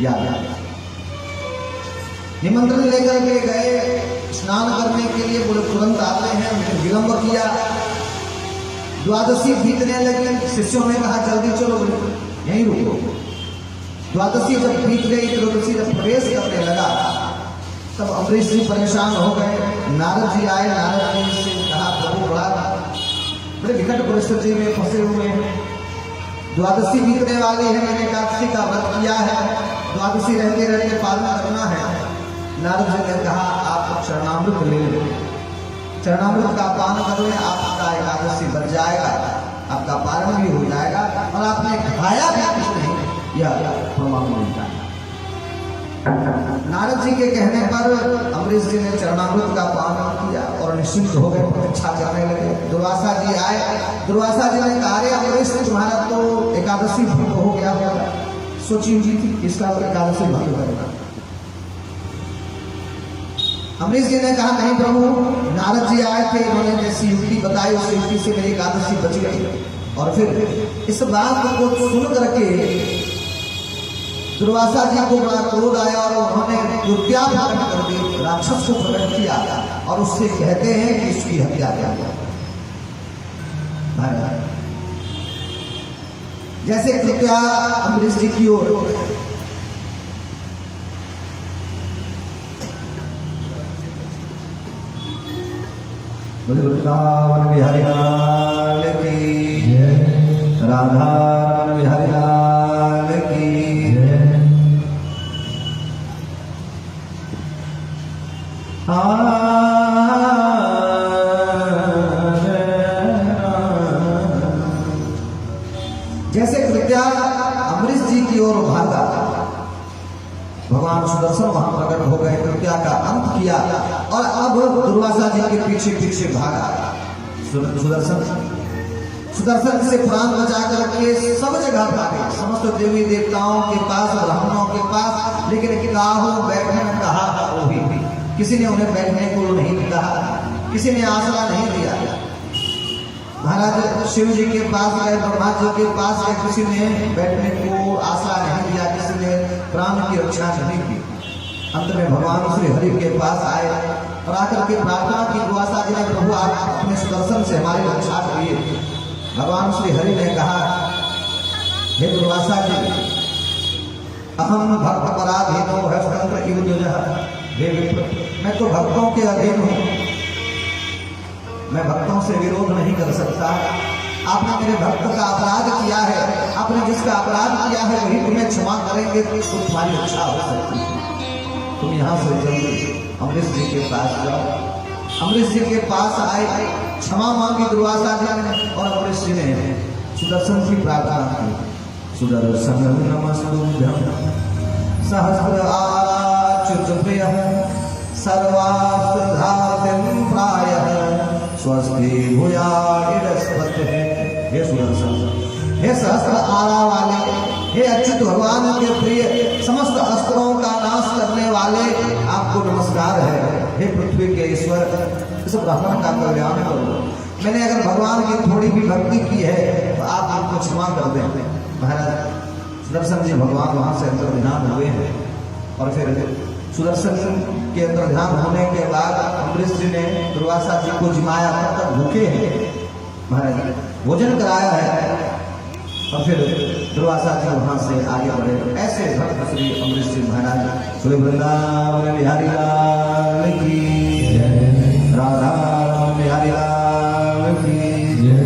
याद। निमंत्रण लेकर के गए स्नान करने के लिए, बोले तुरंत आते हैं, विलंब किया। द्वादशी बीतने लगी, शिष्यों ने कहा जल्दी चलो, यहीं रुको। द्वादशी जब बीत गई, त्रयोदशी जब प्रवेश करने लगा तब अमरीश जी परेशान हो गए। नारद जी आए, नारद जी से कहा प्रभु बड़े विकट परिस्थिति में फंसे हुए हैं, द्वादशी बीतने वाली है, मैंने एकादशी का व्रत किया है, द्वादशी रहते रहते पालना करना है। नारद जी ने कहा आप चरणामृत ले लो, चरणामृत का पान कर ले, आपका एकादशी बच जाएगा, आपका पारण भी हो जाएगा और आपने खाया भी कुछ नहीं, यह प्रमाण मिलता है। नारद जी के कहने पर अमरीश जी ने चरणामृत का पान किया और निश्चिंत हो गए, प्रतीक्षा करने लगे। दुर्वासा जी आए। दुर्वासा जी ने कहा अरे अमरीश तुम्हारा तो एकादशी भंग हो गया होगा। सोची जी थी इसका एकादशी भंग करेगा। अमरीश जी ने कहा नहीं प्रभु, नारद जी आए थे, उन्होंने जैसी युक्ति बताई उस युक्ति से मेरी एकादशी बच गई। और फिर इस बात को सुन करके दुर्वासा जी को बड़ा क्रोध आया और उन्होंने दुर्त्या प्रकट कर दी, राक्षस को प्रकट किया और उससे कहते हैं कि इसकी हत्या किया गया। जैसे कृत्या अमरीश जी की ओर वृंदावन बिहारी लाल की, राधा बिहारी लाल की। जैसे कृत्या अमरीश जी की ओर भागा, भगवान सुदर्शन वहां प्रकट हो गए, कृत्या का अंत किया और अब दुर्वासा जी के पीछे पीछे भागा। सुदर्शन से प्राण बचा करके सब जगह भागे, समस्त देवी देवताओं के पास, ब्राह्मणों के पास, लेकिन काहू बैठने में कहा वही, किसी ने उन्हें बैठने को नहीं कहा, किसी ने आसरा नहीं दिया। महाराज शिव जी के पास गए, ब्रह्मा जी के पास गए, किसी ने बैठने को आसरा नहीं दिया, प्राण की रक्षा नहीं की। अंत में भगवान श्री हरि के पास आए और आकर के प्रार्थना की, दुर्वासा जी ने, प्रभु आप अपने सुदर्शन से हमारी रक्षा करिए। भगवान श्री हरि ने कहा, हे दुर्वासा जी, अहम भक्त पराधीनो हस्तंत्र इव द्विजः। हे विप्र, मैं तो भक्तों के अधीन हूँ, मैं भक्तों से विरोध नहीं कर सकता। आपने मेरे भक्त का अपराध किया है, आपने जिसका अपराध किया है वही तुम्हें क्षमा करेंगे तो तुम्हारी रक्षा हो सकती है। तुम यहाँ से जल्दी अमरीश जी के पास जाओ। अमरीश जी के पास आए, क्षमा मांगी दुर्वासा जी ने, और अमरीश जी ने सुदर्शन की प्रार्थना की। सुदर्शन नमस्तुभ्यं सहस्र आच्युत प्रियः सर्वास्त्रधातिं प्रायः स्वस्ति भूयादिरस्पतिः। हे सुदर्शन, हे सहस्त्र आरा वाले, हे अच्युत भगवान के प्रिय, समस्त अस्त्रों का नाश करने वाले, आपको नमस्कार है। हे पृथ्वी के ईश्वर, इस ब्राह्मण का कल्याण करो। मैंने अगर भगवान की थोड़ी भी भक्ति की है तो आप आपको क्षमा कर दें। महाराज सुदर्शन जी भगवान वहां से अंतर ध्यान हुए हैं, और फिर सुदर्शन के अंदर ध्यान होने के बाद अमरीश जी ने दुर्वासा जी को जिमाया, तब तक भूखे हैं। महाराज भोजन कराया है, और फिर दुर्वासा जी वहां से आगे बढ़े। ऐसे भक्त श्री अमरीश जी महाराज श्री वृंदावन बिहारी लाल की जय, राधा रमण बिहारी लाल की जय।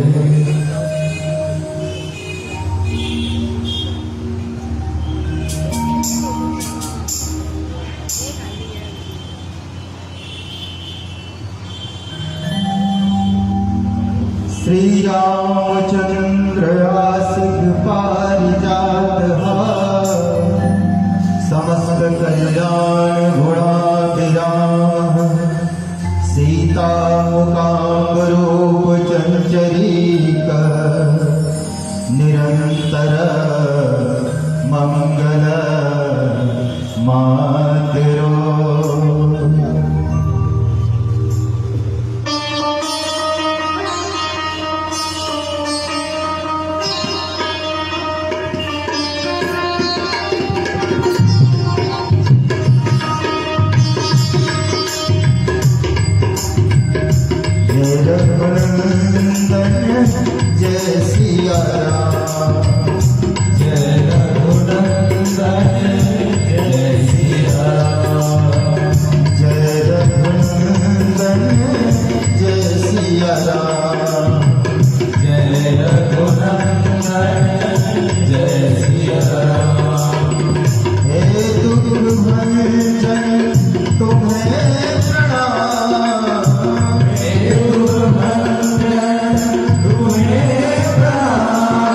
श्री रामचंद्र आसिक पारिजात समस्त कल्याण गुणाभिराम सीता मुकाम रूप चंचरीक निरंतर मंगल मातरो। जय सिया राम, जय रघुनंदन जय सिया राम, जय रघुनंदन जय सिया राम, जय रघुनंदन जय सिया राम। हे दुख भंजन तुम्हें प्रणाम, हे दुख भंजन तुम्हें प्रणाम।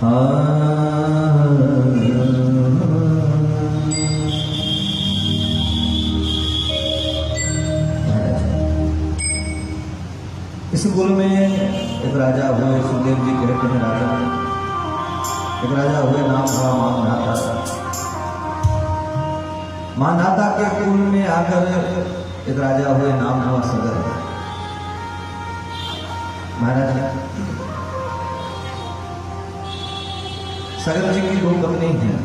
इस कुल में एक राजा हुए, सुखदेव जी कहते हैं राजा, एक राजा हुए, नाम हुआ मानधाता। मानधाता के कुल में आकर एक राजा हुए, नाम हुआ सगर। महाराज सगर जी की दो पत्नी हैं,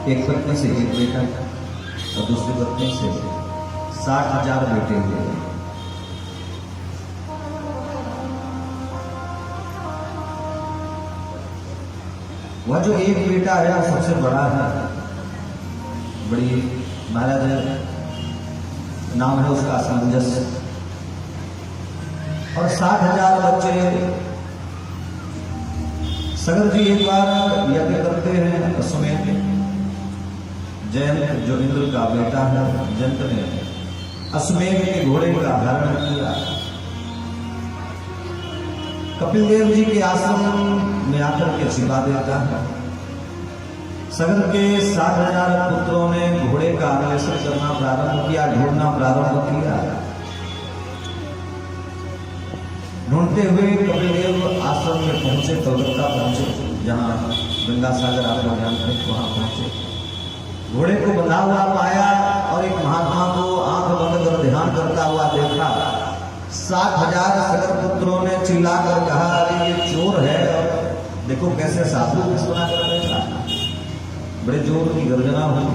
एक पत्नी से एक बेटा और दूसरी पत्नी से 60,000 बेटे हुए। वह जो एक बेटा है वो सबसे बड़ा है, बड़ी महाराज नाम है उसका असमंजस। और 60,000 बच्चे। सगर जी एक बार यज्ञ करते हैं, अश्वमेध। जयंत जो इंद्र का बेटा है, जयंत ने अश्वमेध के घोड़े का धारण किया। कपिल देव जी के आश्रम में आकर के छिपा देता है। सगर के 60,000 पुत्रों ने घोड़े का अन्वेषण करना प्रारंभ किया, ढूंढना प्रारंभ किया। ढूंढते हुए कपिल देव आश्रम में पहुंचे, कलकत्ता पहुंचे, जहां गंगा सागर आप लोग जानते हैं, वहां पहुंचे। घोड़े को बंधा हुआ पाया और एक महात्मा को आंख बंद कर ध्यान करता हुआ देखा। 60,000 सगर पुत्रों ने चिल्लाकर कहा, अरे ये चोर है, और देखो कैसे साधु बना कर बैठा। बड़े जोर की गर्जना हुई।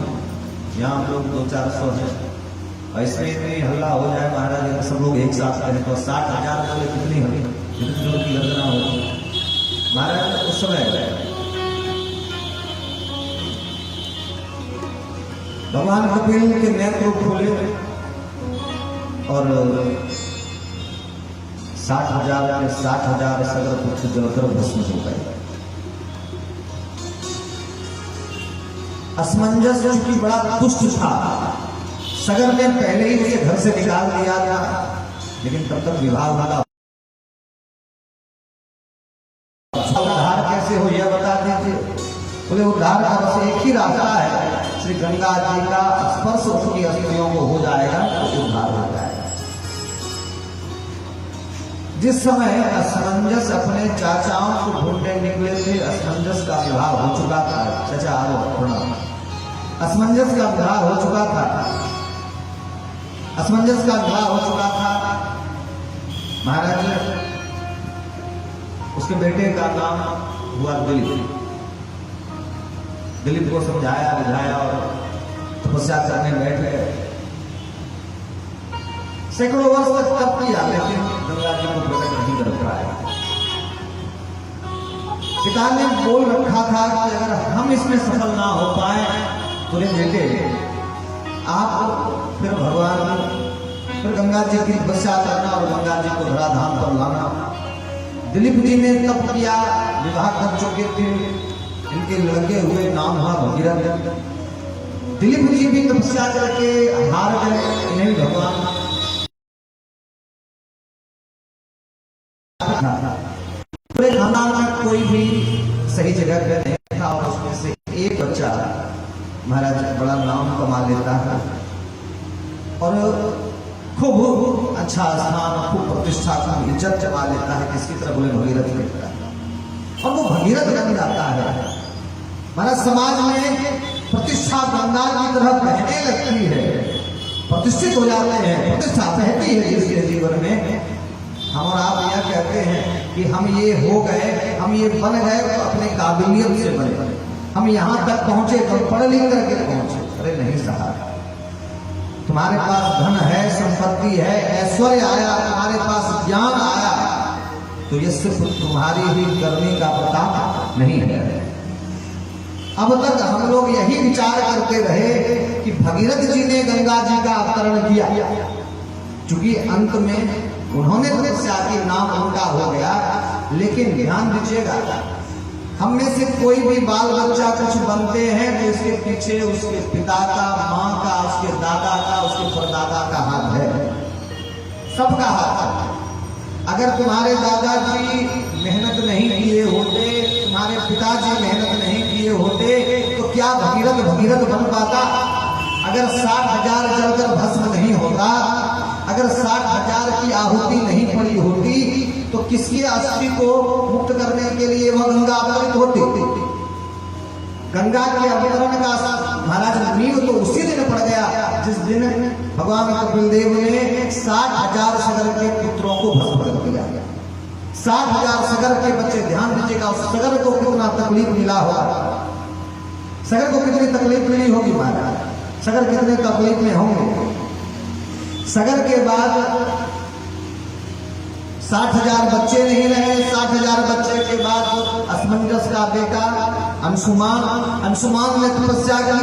यहाँ हम लोग 200-400 हैं, ऐसे में हल्ला हो जाए महाराज, अगर सब लोग एक साथ करें तो 60,000 बोले कितनी होगी, कितनी जोर की गर्जना होगी। महाराज उस समय भगवान कपिल के नेत्र खोले और 60,000 के 60,000 सगर पुत्र जलकर भस्म हो गए। असमंजस चूंकि बड़ा दुष्ट था, सगर ने पहले ही उसे घर से निकाल दिया था, लेकिन तब तक विवाह वाला उद्धार कैसे हो यह बता दीजिए। बोले उद्धार का बस एक ही रास्ता है, श्री गंगा जी का स्पर्श उसकी अस्थियों को हो जाएगा तो उद्धार हो जाएगा। जिस समय असमंजस अपने चाचाओं को ढूंढने निकले थे, असमंजस का विवाह हो चुका था। चाचा असमंजस का विवाह हो चुका था, असमंजस का विवाह हो चुका था। महाराज उसके बेटे का नाम हुआ दिलीप। दिलीप को समझाया बुझाया और तपस्या करने बैठ गए। सैकड़ों वर्ष तक तप किया, लेकिन गंगा जी को प्रकट नहीं कर पाया। पिता ने बोल रखा था कि अगर हम इसमें सफल ना हो पाए तो ये बेटे आप फिर भगवान, फिर गंगा जी की तपस्या करना और गंगा जी को धराधाम पर लाना। दिलीप जी ने तप किया, विवाह कर चुके थे, इनके लगे हुए नाम हुआ भगीरथ। दिलीप जी भी तपस्या करके हार गए, इन्हें भगवान पूरे खानदान में कोई भी सही जगह पे नहीं था और उसमें से एक बच्चा महाराज बड़ा नाम कमा लेता है और खूब अच्छा स्थान, खूब प्रतिष्ठा, खूब इज्जत जमा लेता है। किसकी तरह बोले भगीरथ कहता है और वो भगीरथ बन जाता है। महाराज समाज में प्रतिष्ठा गंगा की तरह बहने लगती है, प्रतिष्ठित हो जाते हैं, प्रतिष्ठा बहती है जिसके जीवन में। हम और आप यह कहते हैं कि हम ये हो गए, हम ये बन गए तो अपने काबिलियत से बने, हम यहाँ तक पहुंचे तो पढ़ लिख करके पहुंचे। अरे नहीं साहब, तुम्हारे पास धन है, संपत्ति है, ऐश्वर्य आया, तुम्हारे पास ज्ञान आया तो ये सिर्फ तुम्हारी ही करने का प्रताप नहीं है। अब तक हम लोग यही विचार करते रहे कि भगीरथ जी ने गंगा जी का अवतरण किया, क्योंकि अंत में उन्होंने तपस्या की, नाम उनका हो गया। लेकिन ध्यान दीजिएगा, हम में से कोई भी बाल बच्चा कुछ बनते हैं तो इसके पीछे उसके पिता का, माँ का, उसके दादा का, उसके परदादा का हाथ है, सबका हाथ है। अगर तुम्हारे दादाजी मेहनत नहीं किए होते, तुम्हारे पिताजी मेहनत नहीं किए होते, तो क्या भगीरथ बन पाता? अगर 60,000 जलकर भस्म नहीं होता, अगर 60,000 की आहुति नहीं पड़ी होती, तो किसके अस्थि को मुक्त करने के लिए वह गंगा अवतरित होती? गंगा के अवतरण का महाराज नींव तो उसी दिन पड़ गया जिस दिन भगवान कपिल देव ने 60,000 सगर के पुत्रों को भस्म कर दिया। 60,000 सगर के बच्चे, ध्यान दीजिएगा, उस सगर को कितना तकलीफ मिला होगा, सगर को कितनी तकलीफ मिली होगी महाराज, सगर कितने तकलीफ में होंगे। सगर के बाद 60,000 बच्चे नहीं रहे। 60,000 बच्चे के बाद असमंजस का बेटा अंशुमान ने तपस्या की।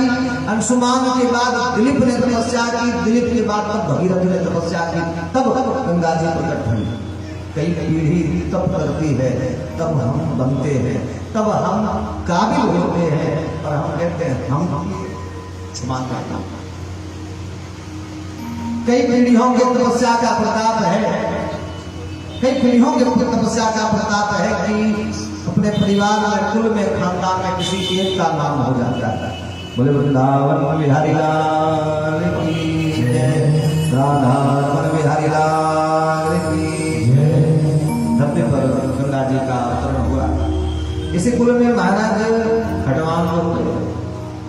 अंशुमान के बाद दिलीप ने तपस्या की। दिलीप के बाद तब भगीरथ ने तपस्या की। तब गंगा जी प्रकट हुई। कई पीढ़ी तब करती है, तब हम बनते हैं, तब हम काबिल होते हैं, और हम कहते हैं हम क्षमा करता। कई पीढ़ियों के तपस्या का प्रताप है, कई पीढ़ियों के तपस्या का प्रताप है कि अपने परिवार में, कुल में, खानदान में किसी एक का नाम हो जाता है। बोले वृंदावन बिहारी लाल की जय, राधा रमन बिहारी लाल की जय। धरती पर गंगा जी का अवतरण हुआ। इसी कुल में महाराज खटवांग हुए।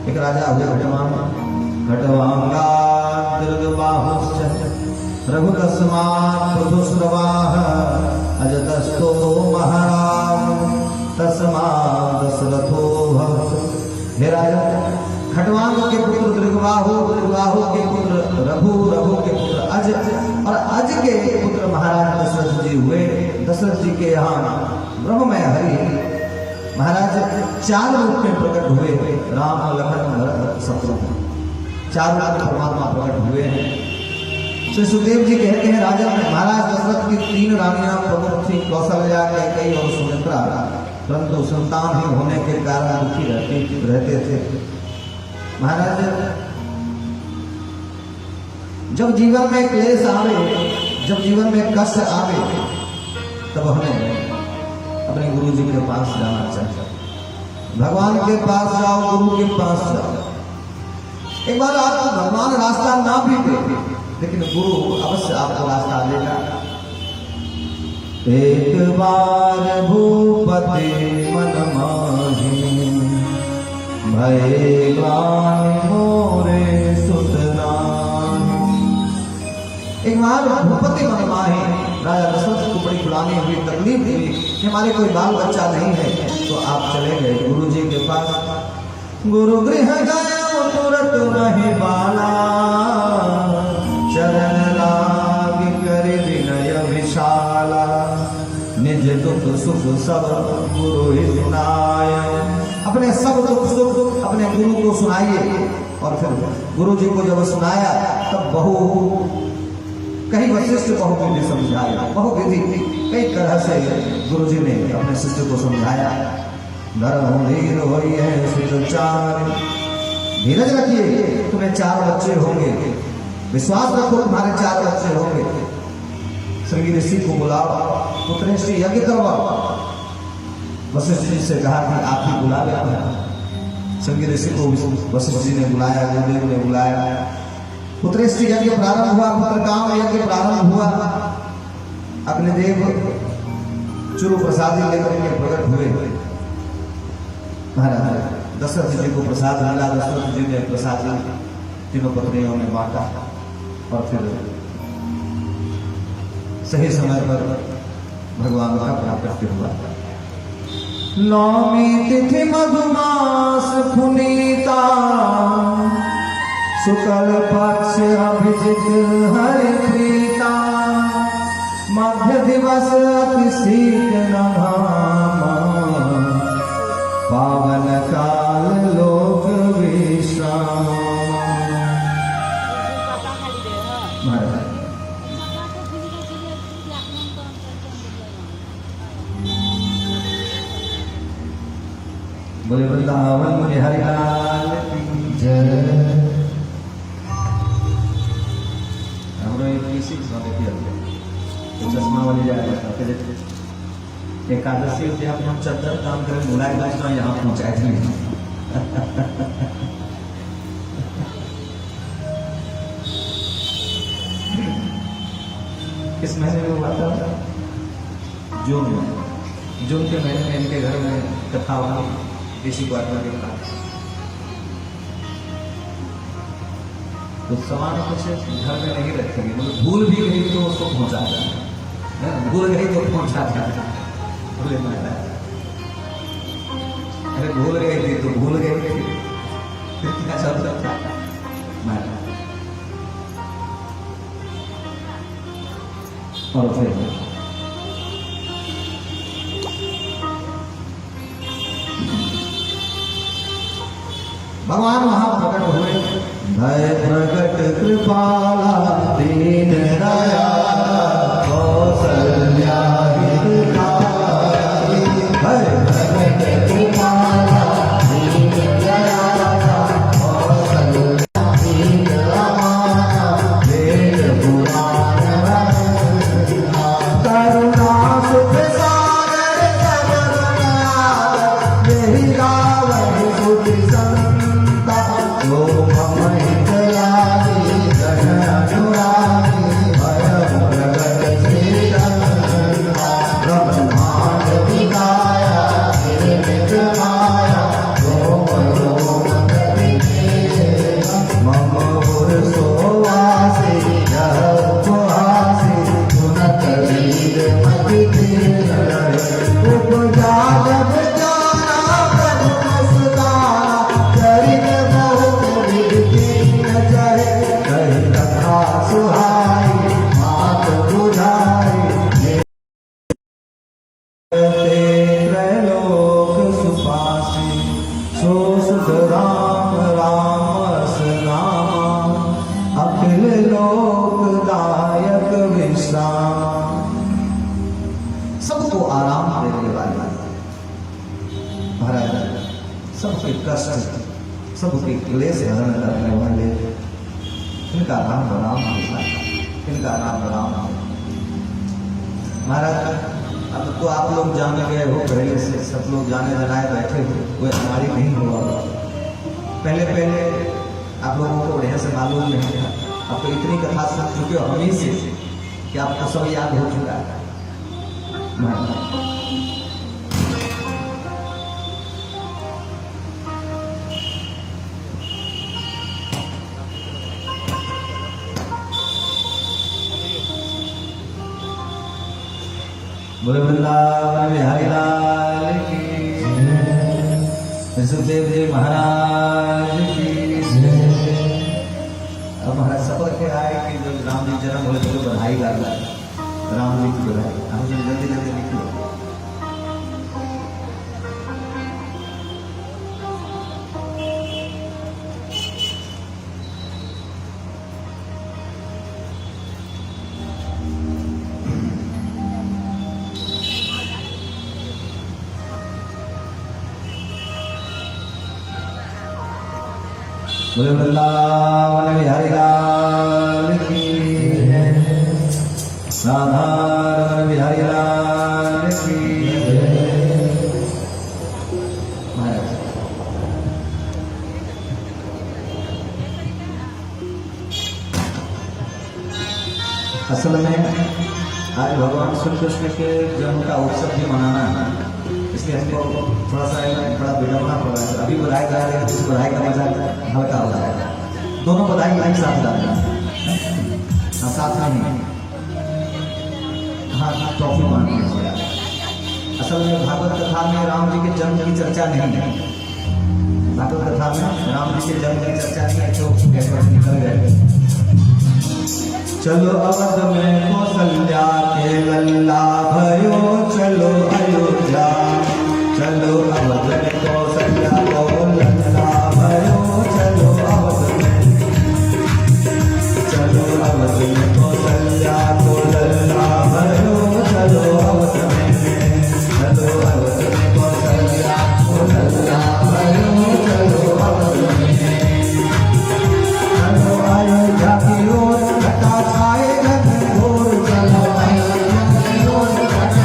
एक राजा हुए खटवांग। खटवांगा दीर्घबाहुश्च रघुतस्मात् पृथुस्रवाः अजतस्तो महाराज तस्मात् दशरथो भवतु। हे राजा, खटवांग के पुत्र दीर्घबाहु, दीर्घबाहु के पुत्र रघु, रघु के पुत्र अज, और अज के पुत्र महाराज दशरथ जी हुए। दशरथ जी के यहाँ ब्रह्ममय हरि महाराज 4 रूप में प्रकट हुए। राम, लखन, भरत, शत्रुघ्न, 4 रूप में परमात्मा प्रकट हुए हैं। श्री सुखदेव जी कहते हैं, राजा महाराज दशरथ की 3 रानियां प्रमुख थी, कौशल्या, कैकेयी और सुमित्रा, परंतु संतान होने के कारण दुखी रहते थे। महाराज जब जीवन में क्लेश आवे, जब जीवन में कष्ट आवे, तब हमें अपने गुरु जी के पास जाना चाहिए। भगवान के पास जाओ, गुरु के पास जाओ। एक बार आपको भगवान रास्ता ना भी दे, लेकिन गुरु अवश्य आपको रास्ता देगा। एक बार भूपति मन माही, भय ग्लानि मोरे सुतनाहि। एक बार भूपति मन माही, राजा दशरथ को बड़ी पुरानी हुई, तकलीफ हुई कि हमारे कोई बाल बच्चा नहीं है, तो आप चले गए गुरु जी के पास। गुरु गृह गया तुरत नहीं बाला, चरण लाग कर विनय विशाला, निज दुख सुख सब गुरु ही सुनाय। अपने सब दुख सुख अपने गुरु को सुनाइए। और फिर गुरु जी को जब सुनाया, तब कहीं वशिष्ठ बहुविधि समझाया। बहुविधि कई तरह से गुरु जी ने अपने शिष्य को समझाया। धीर होई है सुचार, धीरज रखिए, तुम्हें 4 बच्चे होंगे, विश्वास रखो तुम्हारे 4 बच्चे होंगे। श्रृंगी ऋषि को बुलाओ, पुत्रेष्टि यज्ञ करवाओ। वशिष्ठ जी से कहा कि आप ही बुला लेते हैं। श्रृंगी ऋषि को वशिष्ठ जी ने बुलाया, गुरुदेव ने बुलाया। पुत्रेष्टि यज्ञ प्रारंभ हुआ, पुत्रकाम यज्ञ प्रारंभ हुआ। अग्निदेव चुरु प्रसादी लेकर के प्रकट हुए। महाराज दशरथ जी को प्रसाद मिला। दशरथ जी ने प्रसाद तीनों पत्नियों में बांटा, और फिर सही समय पर भगवान का प्राकट्य हुआ। नौमी तिथि मधुमास पुनीता, शुक्ल पक्ष अभिजित हरि प्रीता, मध्य दिवस अति शीघ्र नभामा, पावन काल लोक विश्राम। बोले वृंदावन बिहारी लाल की जय। हमरो एक किसी चश्मा वाली जाएगा। एकादशी होते आप हम चद्दर काम करें बुलाए गए तो यहाँ पहुँचाए थे किस महीने में हुआ था? जून में। जून के महीने में इनके घर में कथा हुई इसी बात में देखा तो सामान कुछ घर में नहीं रखेंगे, मतलब भूल भी गई तो उसको पहुंचा जाए, भूल गई तो पहुंचा जाए। भूले माता अरे भूल गई थी तो भूल गई थी, फिर क्या चल सकता माता। और फिर भगवान वहां प्रकट हुए, भय प्रकट कृपाला दीन दयाला कौसल्या हितकारी। भय प्रकट कृपाला दीन दयाला कौसल्या हित अमाना वेद पुराण करुणा सुख सागर सब गुणाकर यही गावै सुधि संता जो मम हितलागी गण अनुरागी भय प्रगट श्रीरंगा ब्रह्मांड विकाया निर्मित माया रोम रोम करिके मम पुरसोवासी यह उपहासी सुनत वीर मति उपजा जब जाना प्रभु मुस्काना चरित बहुत विधिन चहे कही कथा सुहाई मात बुझाई त्रैलोक सुपासी सो सुख राम रामस नामा अखिल लोकदायक विश्राम। सबको आराम देने वाले महाराज, सबके कष्ट सबके क्लेश हरण करने वाले, इनका नाम राम है, इनका नाम राम है। महाराज अब तो आप लोग जाने गए हो पहले से, सब लोग जाने जनाए बैठे हो, कोई हमारी नहीं हुआ। पहले पहले आप लोगों को बढ़िया से मालूम नहीं था, अब तो इतनी कथा सुन चुके हो हमी से कि आपको सब याद हो चुका है। बोले वृंदावन बिहारी लाल की जय, सुखदेव जी महाराज की जय। अब महाराज शपथ के आए कि जब राम जी जन्म हुए तो बधाई गाला, राम जी की बधाई। हम जल्दी जल्दी निकलो। बोले वृंदावन बिहारी लाल की जय, राधारमण बिहारी लाल की जय। असल में आज भगवान श्री कृष्ण के जन्म का उत्सव भी मनाना है, इसलिए हमको थोड़ा सा बड़ा विडम्बना पड़ रहा है। अभी बधाई गा रहे हैं, तो बधाई का मजा हल्का हो जाएगा। दोनों बधाई एक साथ गाना, हाँ साथ में नहीं, हाँ टॉफी मारनी है। असल में भागवत कथा में राम जी के जन्म की चर्चा नहीं है, भागवत कथा में राम जी के जन्म की चर्चा नहीं है, तो कैसे निकल गए। चलो अवध में कौशल्या के लल्ला भयो, चलो अयोध्या, चलो अवध में कौशल्या को लल्ला भयो, चलो अवध में, चलो अवध में कौशल्या को लल्ला भयो, चलो अवध में, चलो अवध में कौशल्या को लल्ला भयो, चलो अवध में, चलो अयोध्या की ओर घटा छाए घनघोर, चलो अयोध्या की ओर घटा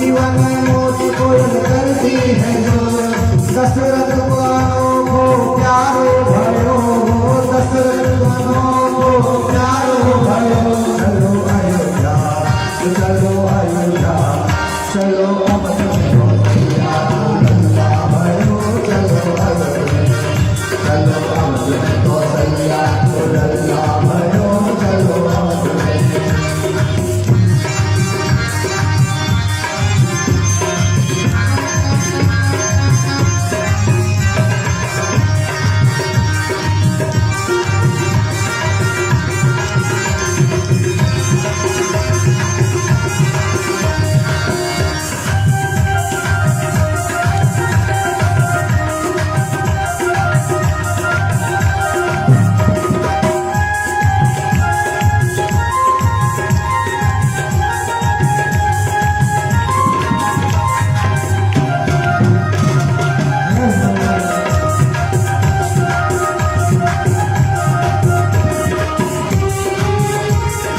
शिवन मोती कोयल करती है जो दशरथ पुराणों को प्यारो भयो दशरथ पुराणों को प्यारो भयो चलो अयोध्या चलो अयोध्या चलो अवध में कौशल्या दुल्हनिया भयो चलो अवध में चलो अवध में कौशल्या दुल्हनिया भयो चलो अवध में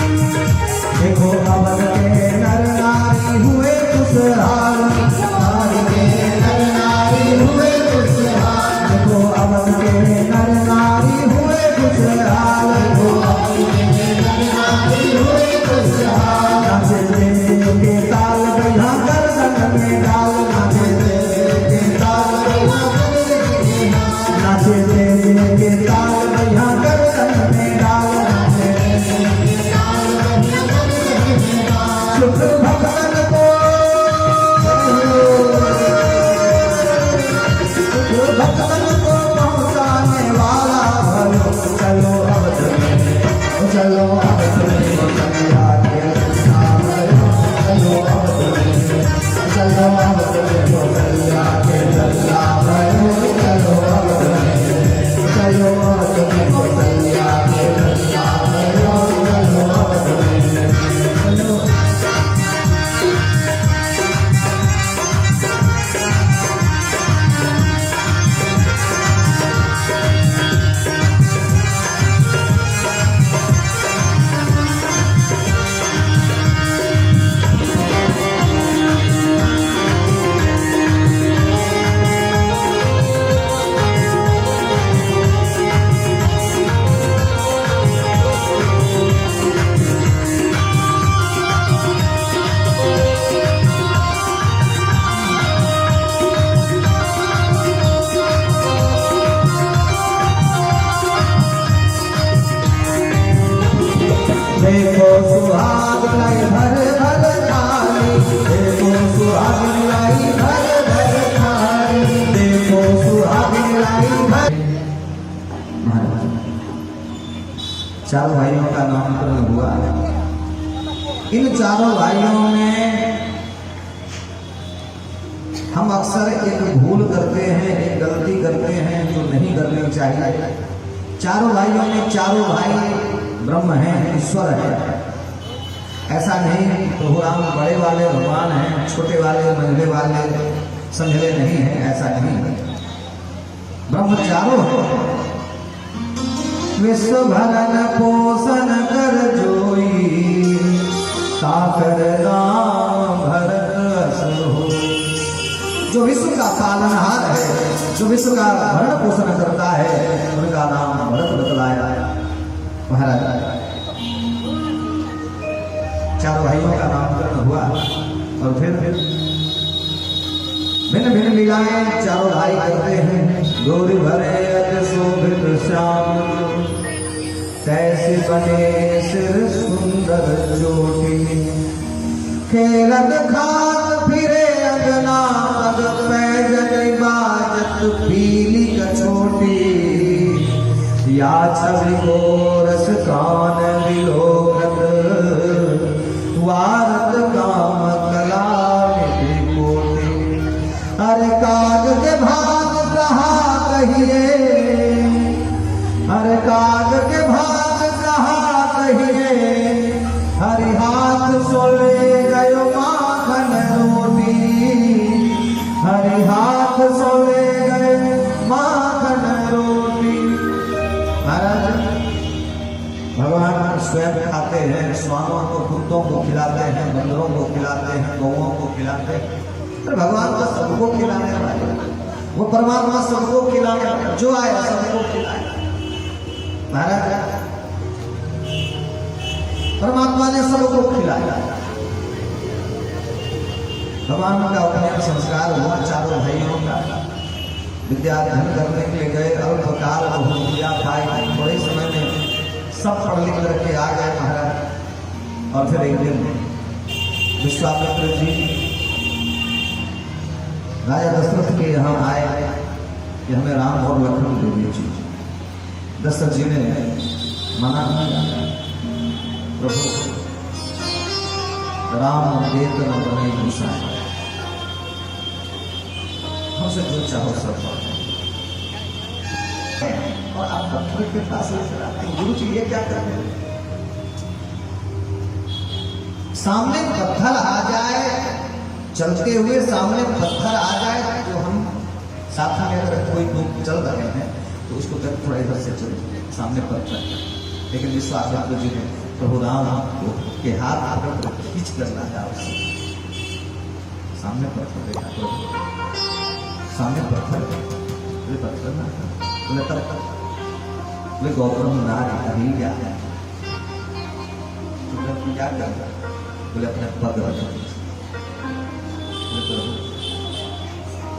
देखो अवध के नर नारी हुए खुशहाल अवध के नर नारी हुए खुशहाल देखो अवध के नर नारी हुए खुशहाल देखो अवध के नर नारी हुए खुशहाल नाचे देव के ताल गया गर्दन में डाल नाचे देव के ताल गया नाचे देव के ताल गया गर्दन में डाल शुक्र भगवान को शुक्र भगवान को पहुँचाने वाला भयो चलो अवध में चलो अवध में कन्या के नाम चलो अवध में चलो अवध में कन्या के नाम चलो अवध में चलो अवध में कन्या के नाम चलो अवध में चलो देखो सुहाग लाई भर भर थाली देखो सुहाग लाई भर भर थाली देखो सुहाग लाई भर चारों भाइयों का नामकरण हुआ इन चारों भाइयों में हम अक्सर एक भूल करते हैं एक गलती करते हैं जो नहीं करनी चाहिए चारों भाइयों में चारों भाई ब्रह्म है ईश्वर है ऐसा नहीं प्रभु राम बड़े वाले भगवान हैं छोटे वाले मंझले वाले संझले नहीं है ऐसा नहीं ब्रह्म चारों है विश्व भरण पोषण कर जोई ताकर राम भरत हो जो विश्व का पालनहार है जो विश्व का भरण पोषण करता है उनका नाम भरत बतलाया महाराज चारों भाइयों का नामकरण हुआ और फिर भिन्न भिन्न लीलाएं चारों भाई करते हैं गौरी भरे अति शोभित श्याम कैसे बने सिर सुंदर चोटी खेलत खात फिरे अंगना पैजन बाजत पीली कछोटी या छवि को रस कान विलोकत वारत काम कला कोटि हर काग के भाग कहा कहिए हर काग के भाग कहा कहिए हरि हाथ सोले गयो माखन रोटी हरि हाथ सोले गए माखन रोटी महाराज भगवान स्वयं खाते हैं, स्वानों को कुत्तों को खिलाते हैं, बंदरों को खिलाते हैं, गौओं को खिलाते हैं। अरे भगवान तो सबको खिलाने वाले, वो परमात्मा सबको खिलाने वाला, जो आया सबको खिलाया। महाराज परमात्मा ने सबको खिलाया। भगवान का उपनयन संस्कार हुआ, चारों भाइयों का विद्याध्ययन करने के लिए गए। अल्पकाल बहुविद्या पाई, थोड़े समय में सब पढ़ लिख करके आ गए महाराज। और फिर एक दिन विश्वामित्र जी राजा दशरथ के यहाँ आए कि हमें राम और लक्ष्मण दे दीजिए। दशरथ जी ने मना किया, प्रभु राम देत न बने गुस्सा, हमसे जो चाहो सब। और आप पत्थर के पास गुरु जी ये क्या कर रहे हैं? सामने पत्थर आ जाए, चलते हुए सामने पत्थर आ जाए, तो हम साथ में अगर कोई लोग चल रहे हैं तो उसको तक थोड़ा इधर से चल, सामने पत्थर। लेकिन विश्वामित्र जी ने प्रभु राम के हाथ पकड़ खींच कर लाया उससे। सामने पत्थर देखा, प्रभु सामने पत्थर, पत्थर ना बोले तब बोले गौतम नारी अभी क्या है, क्या करता? बोले अपने पग रख।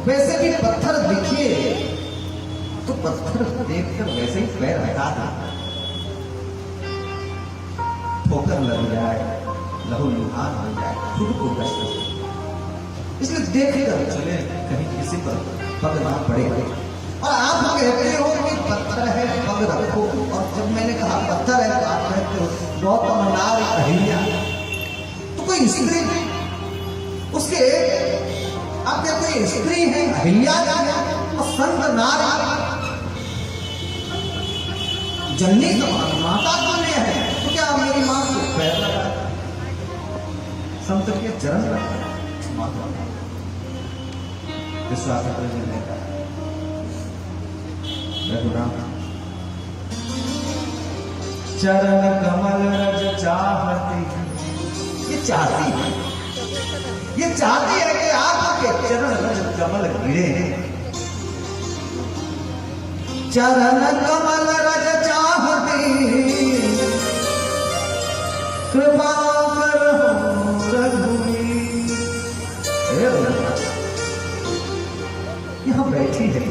वैसे भी पत्थर दिखे तो पत्थर देखकर वैसे ही पैर हटा था, ठोकर लग जाए, लहू लुहान हो जाए, खुद को कष्ट। इसलिए देख कर चले, कहीं किसी पर पग ना पड़े। और आप कहते हो कि पत्थर है पग रखो, और जब मैंने कहा पत्थर है तो आप कहते हो गौतम नारी अहिल्या, तो कोई स्त्री उसके आप क्या कोई स्त्री है अहिल्या और संत नारी जननी समान माता माने है, तो क्या मेरी मां को पैर लगा, संत के चरण रखा माता। विश्वामित्र जी ने कहा रघुराम चरण कमल रज चाहती, ये चाहती है, ये चाहती है कि आपके चरण रज कमल गिरे। चरण कमल रज चाहती, कृपा करो रघुवीर। यहां बैठी है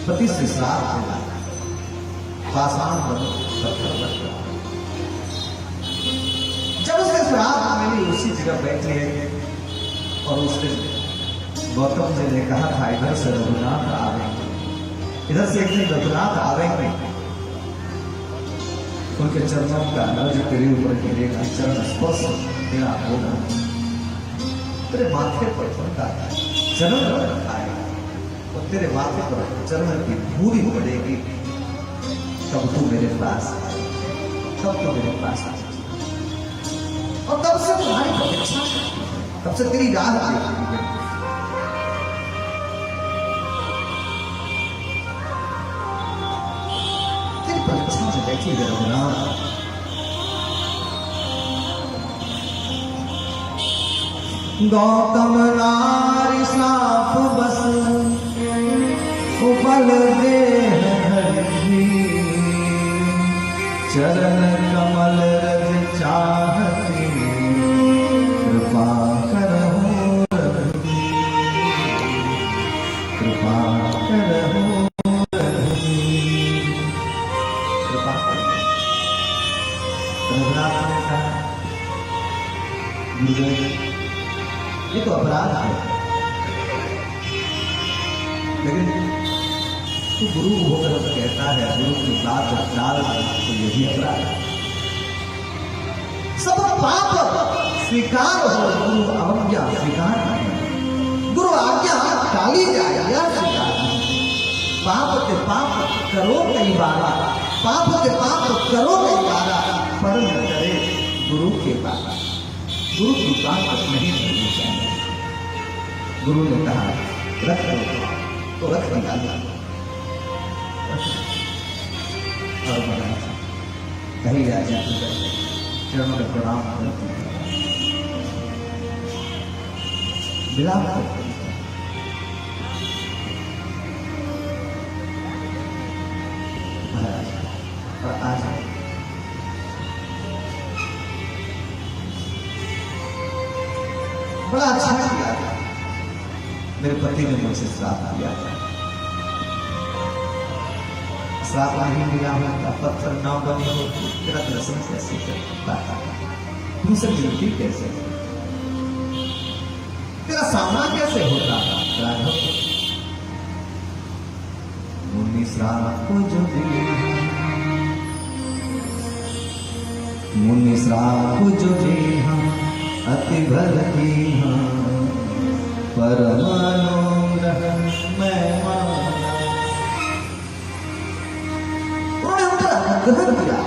पति से श्राप पाषाण पत्थर रखा। जब उसने श्राप मिली उसी जगह बैठी है, और उसने गौतम जी ने कहा था इधर से रघुनाथ आवेंगे, इधर से एक दिन रघुनाथ आवेंगे, उनके चरणों का नज तेरे ऊपर गिरेगा, चरण स्पर्श तेरा होगा, तेरे माथे पर पड़ता है चरण रखाएगा, और तेरे माथे पर चरण की धूल पड़ेगी, तब तू मेरे पास आए, तब तो मेरे पास आ, और तब से तुम्हारी प्रतीक्षा, तब से तेरी राह देखती है। तेरी प्रतीक्षा से बैठी है रघुनाथ। गौतम नारी साप बस उपल देह धरी, चरण कमल रज चाहती, कृपा करहु रघुवीर, कृपा करहु रघुवीर, कृपा करहु। रघुनाथ ने कहा ये तो अपराध है, लेकिन तू गुरु होकर कहता है गुरु की बात जब डाल तो यही अपराध है। सब पाप स्वीकार हो, गुरु आज्ञा स्वीकार नहीं, गुरु आज्ञा टाली जाए यह स्वीकार नहीं। पाप के पाप करो कई बारा, पाप के पाप करो कई बारा, पर न करे गुरु के बारा। गुरु की बात नहीं करनी चाहिए। गुरु ने कहा रख दो तो रख दिया, और कही राजा चरणों में प्रणाम करती है। विलाप करते हैं। महाराज और आज बड़ा अच्छा किया था, मेरे पति ने मुझसे श्राप दिया था। श्राप नहीं मिला होता, पत्थर ना बनी होती, तेरा दर्शन कैसे कर पाता, तुमसे मिलती कैसे, तेरा सामना कैसे होता राघव। मुनि श्राप को जो दिया, मुनि श्राप जो दिया अति भल की परमानुग्रह मैं माना। उन्होंने हम पर अनुग्रह किया,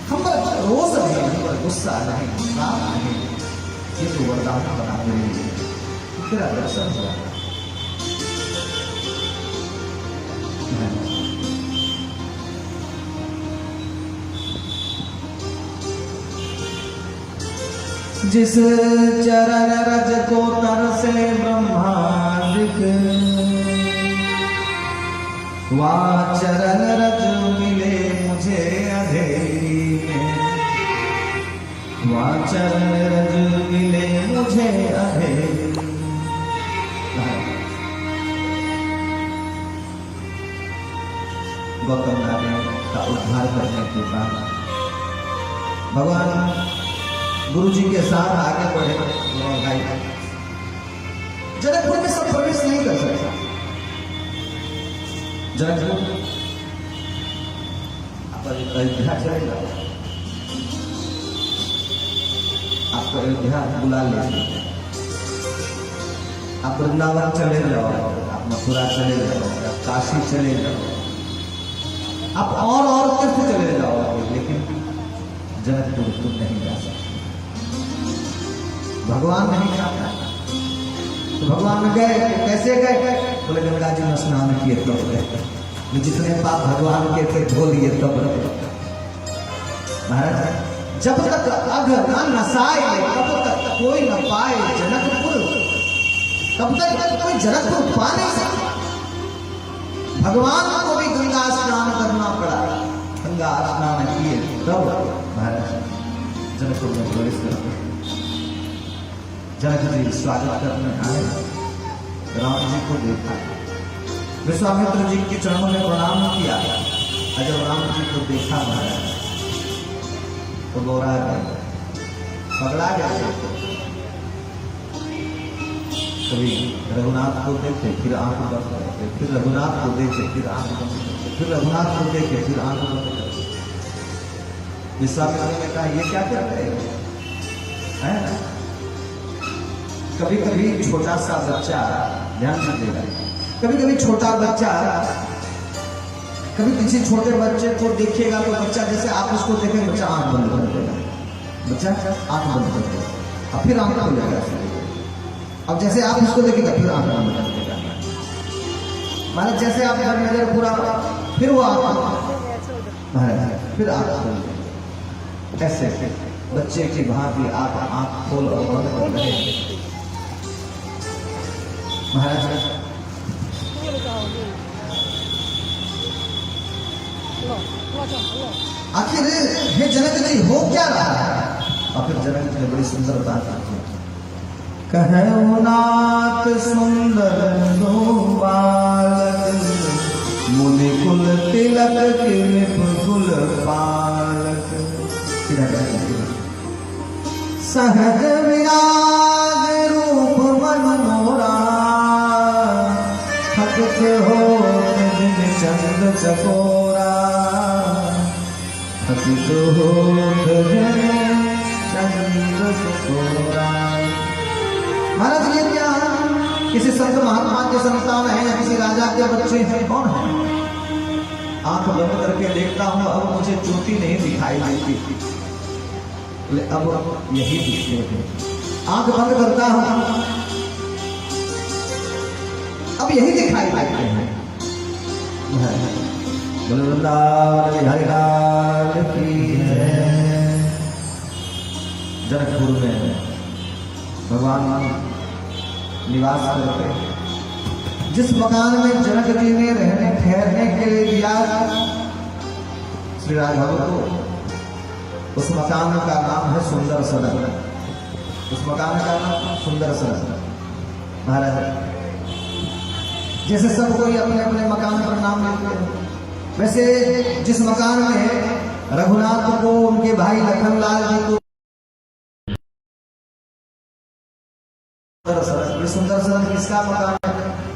हम पर रोष नहीं, हम पर गुस्सा नहीं, श्राप नहीं, ये तो वरदान बना मेरे लिए, तेरा दर्शन हुआ। जिस चरण रज को तरसे ब्रह्मांडिक, वह चरण रज मिले मुझे अंधेरी में, वह चरण रज मिले मुझे अंधेरी। गौतम नारायण का उद्धार करने के बाद भगवान गुरु जी के साथ आगे बढ़े। जनकपुर में सब प्रवेश नहीं कर सकता। जनकपुर आप अयोध्या चले जाओ, आपको अयोध्या बुला लीजिए, आप वृंदावन चले जाओ, आप मथुरा चले जाओ, आप काशी चले जाओ, आप और तीर्थ चले जाओ, लेकिन जनकपुर तुम नहीं जा सकते। भगवान नहीं चाहता तो भगवान गए, कैसे गए? बोले गंगा जी में स्नान किए तब गए, जितने पाप भगवान के थे धो लिए तब गए। महाराज जब तक अघ न नसाए तब तक कोई न पाए जनकपुर, तब तक कोई जनकपुर पा नहीं सकता। भगवान को भी गंगा स्नान करना पड़ा, गंगा स्नान किए तब महाराज जनकपुर में प्रवेश करते। जनक जी स्वागत करने आए, राम जी को देखा, विश्वामित्र जी के चरणों में प्रणाम किया, और जब राम जी को देखा महाराज तो गौरा गए, पगला गए। कभी रघुनाथ को देखे फिर आंख बंद करते, फिर रघुनाथ को देखे फिर आंख बंद करते, फिर रघुनाथ को देखे फिर आंख बंद करते। विश्वामित्र ने कहा ये क्या कर रहे हैं? कभी कभी छोटा सा बच्चा, ध्यान दीजिएगा, कभी कभी छोटा बच्चा, कभी किसी छोटे बच्चे को देखेगा तो बच्चा जैसे आप उसको देखेंगे बच्चा आंख बंद कर देगा, बच्चा आंख बंद कर देगा, अब फिर आंख खोल देगा, अब जैसे आप उसको देखेगा फिर आंख बंद कर देगा। माने जैसे आप घर नजर पूरा, फिर वो आंख फिर आंख खोल देगा। ऐसे बच्चे की भांति आप आंख खोल और बंद कर रहे हैं। महाराज आखिर हे जनक जी हो क्या रहा है? और फिर जनक जी ने बड़ी सुंदर बात की, कहु नाथ सुंदर दो बालक, मुनि कुल तिलक किलिप कुल पालक, सहज विराग रूप मन मोरा, हकित हो दिन चंद चकोरा, हकित हो दिन चंद चकोरा। महाराज ये क्या किसी संत महात्मा के संतान है या किसी राजा के बच्चे हैं? कौन है? आंख बंद करके देखता हूं, अब मुझे ज्योति नहीं दिखाई देती, अब यही दिखते हैं। आंख बंद करता हूं, अब यही दिखाई देते हैं। वृंदावन बिहारी लाल की जय। जनकपुर में भगवान निवास करते हैं। जिस मकान में जनक जी ने रहने ठहरने के लिए दिया श्री राघव को, उस मकान का नाम है सुंदर सदन। उस मकान का नाम सुंदर सदन। महाराज जैसे सब कोई अपने अपने मकान पर नाम लेते हैं, वैसे जिस मकान में रघुनाथ को उनके भाई लखनलाल जी को सुंदर सदन, सुंदर सदन किसका मकान है?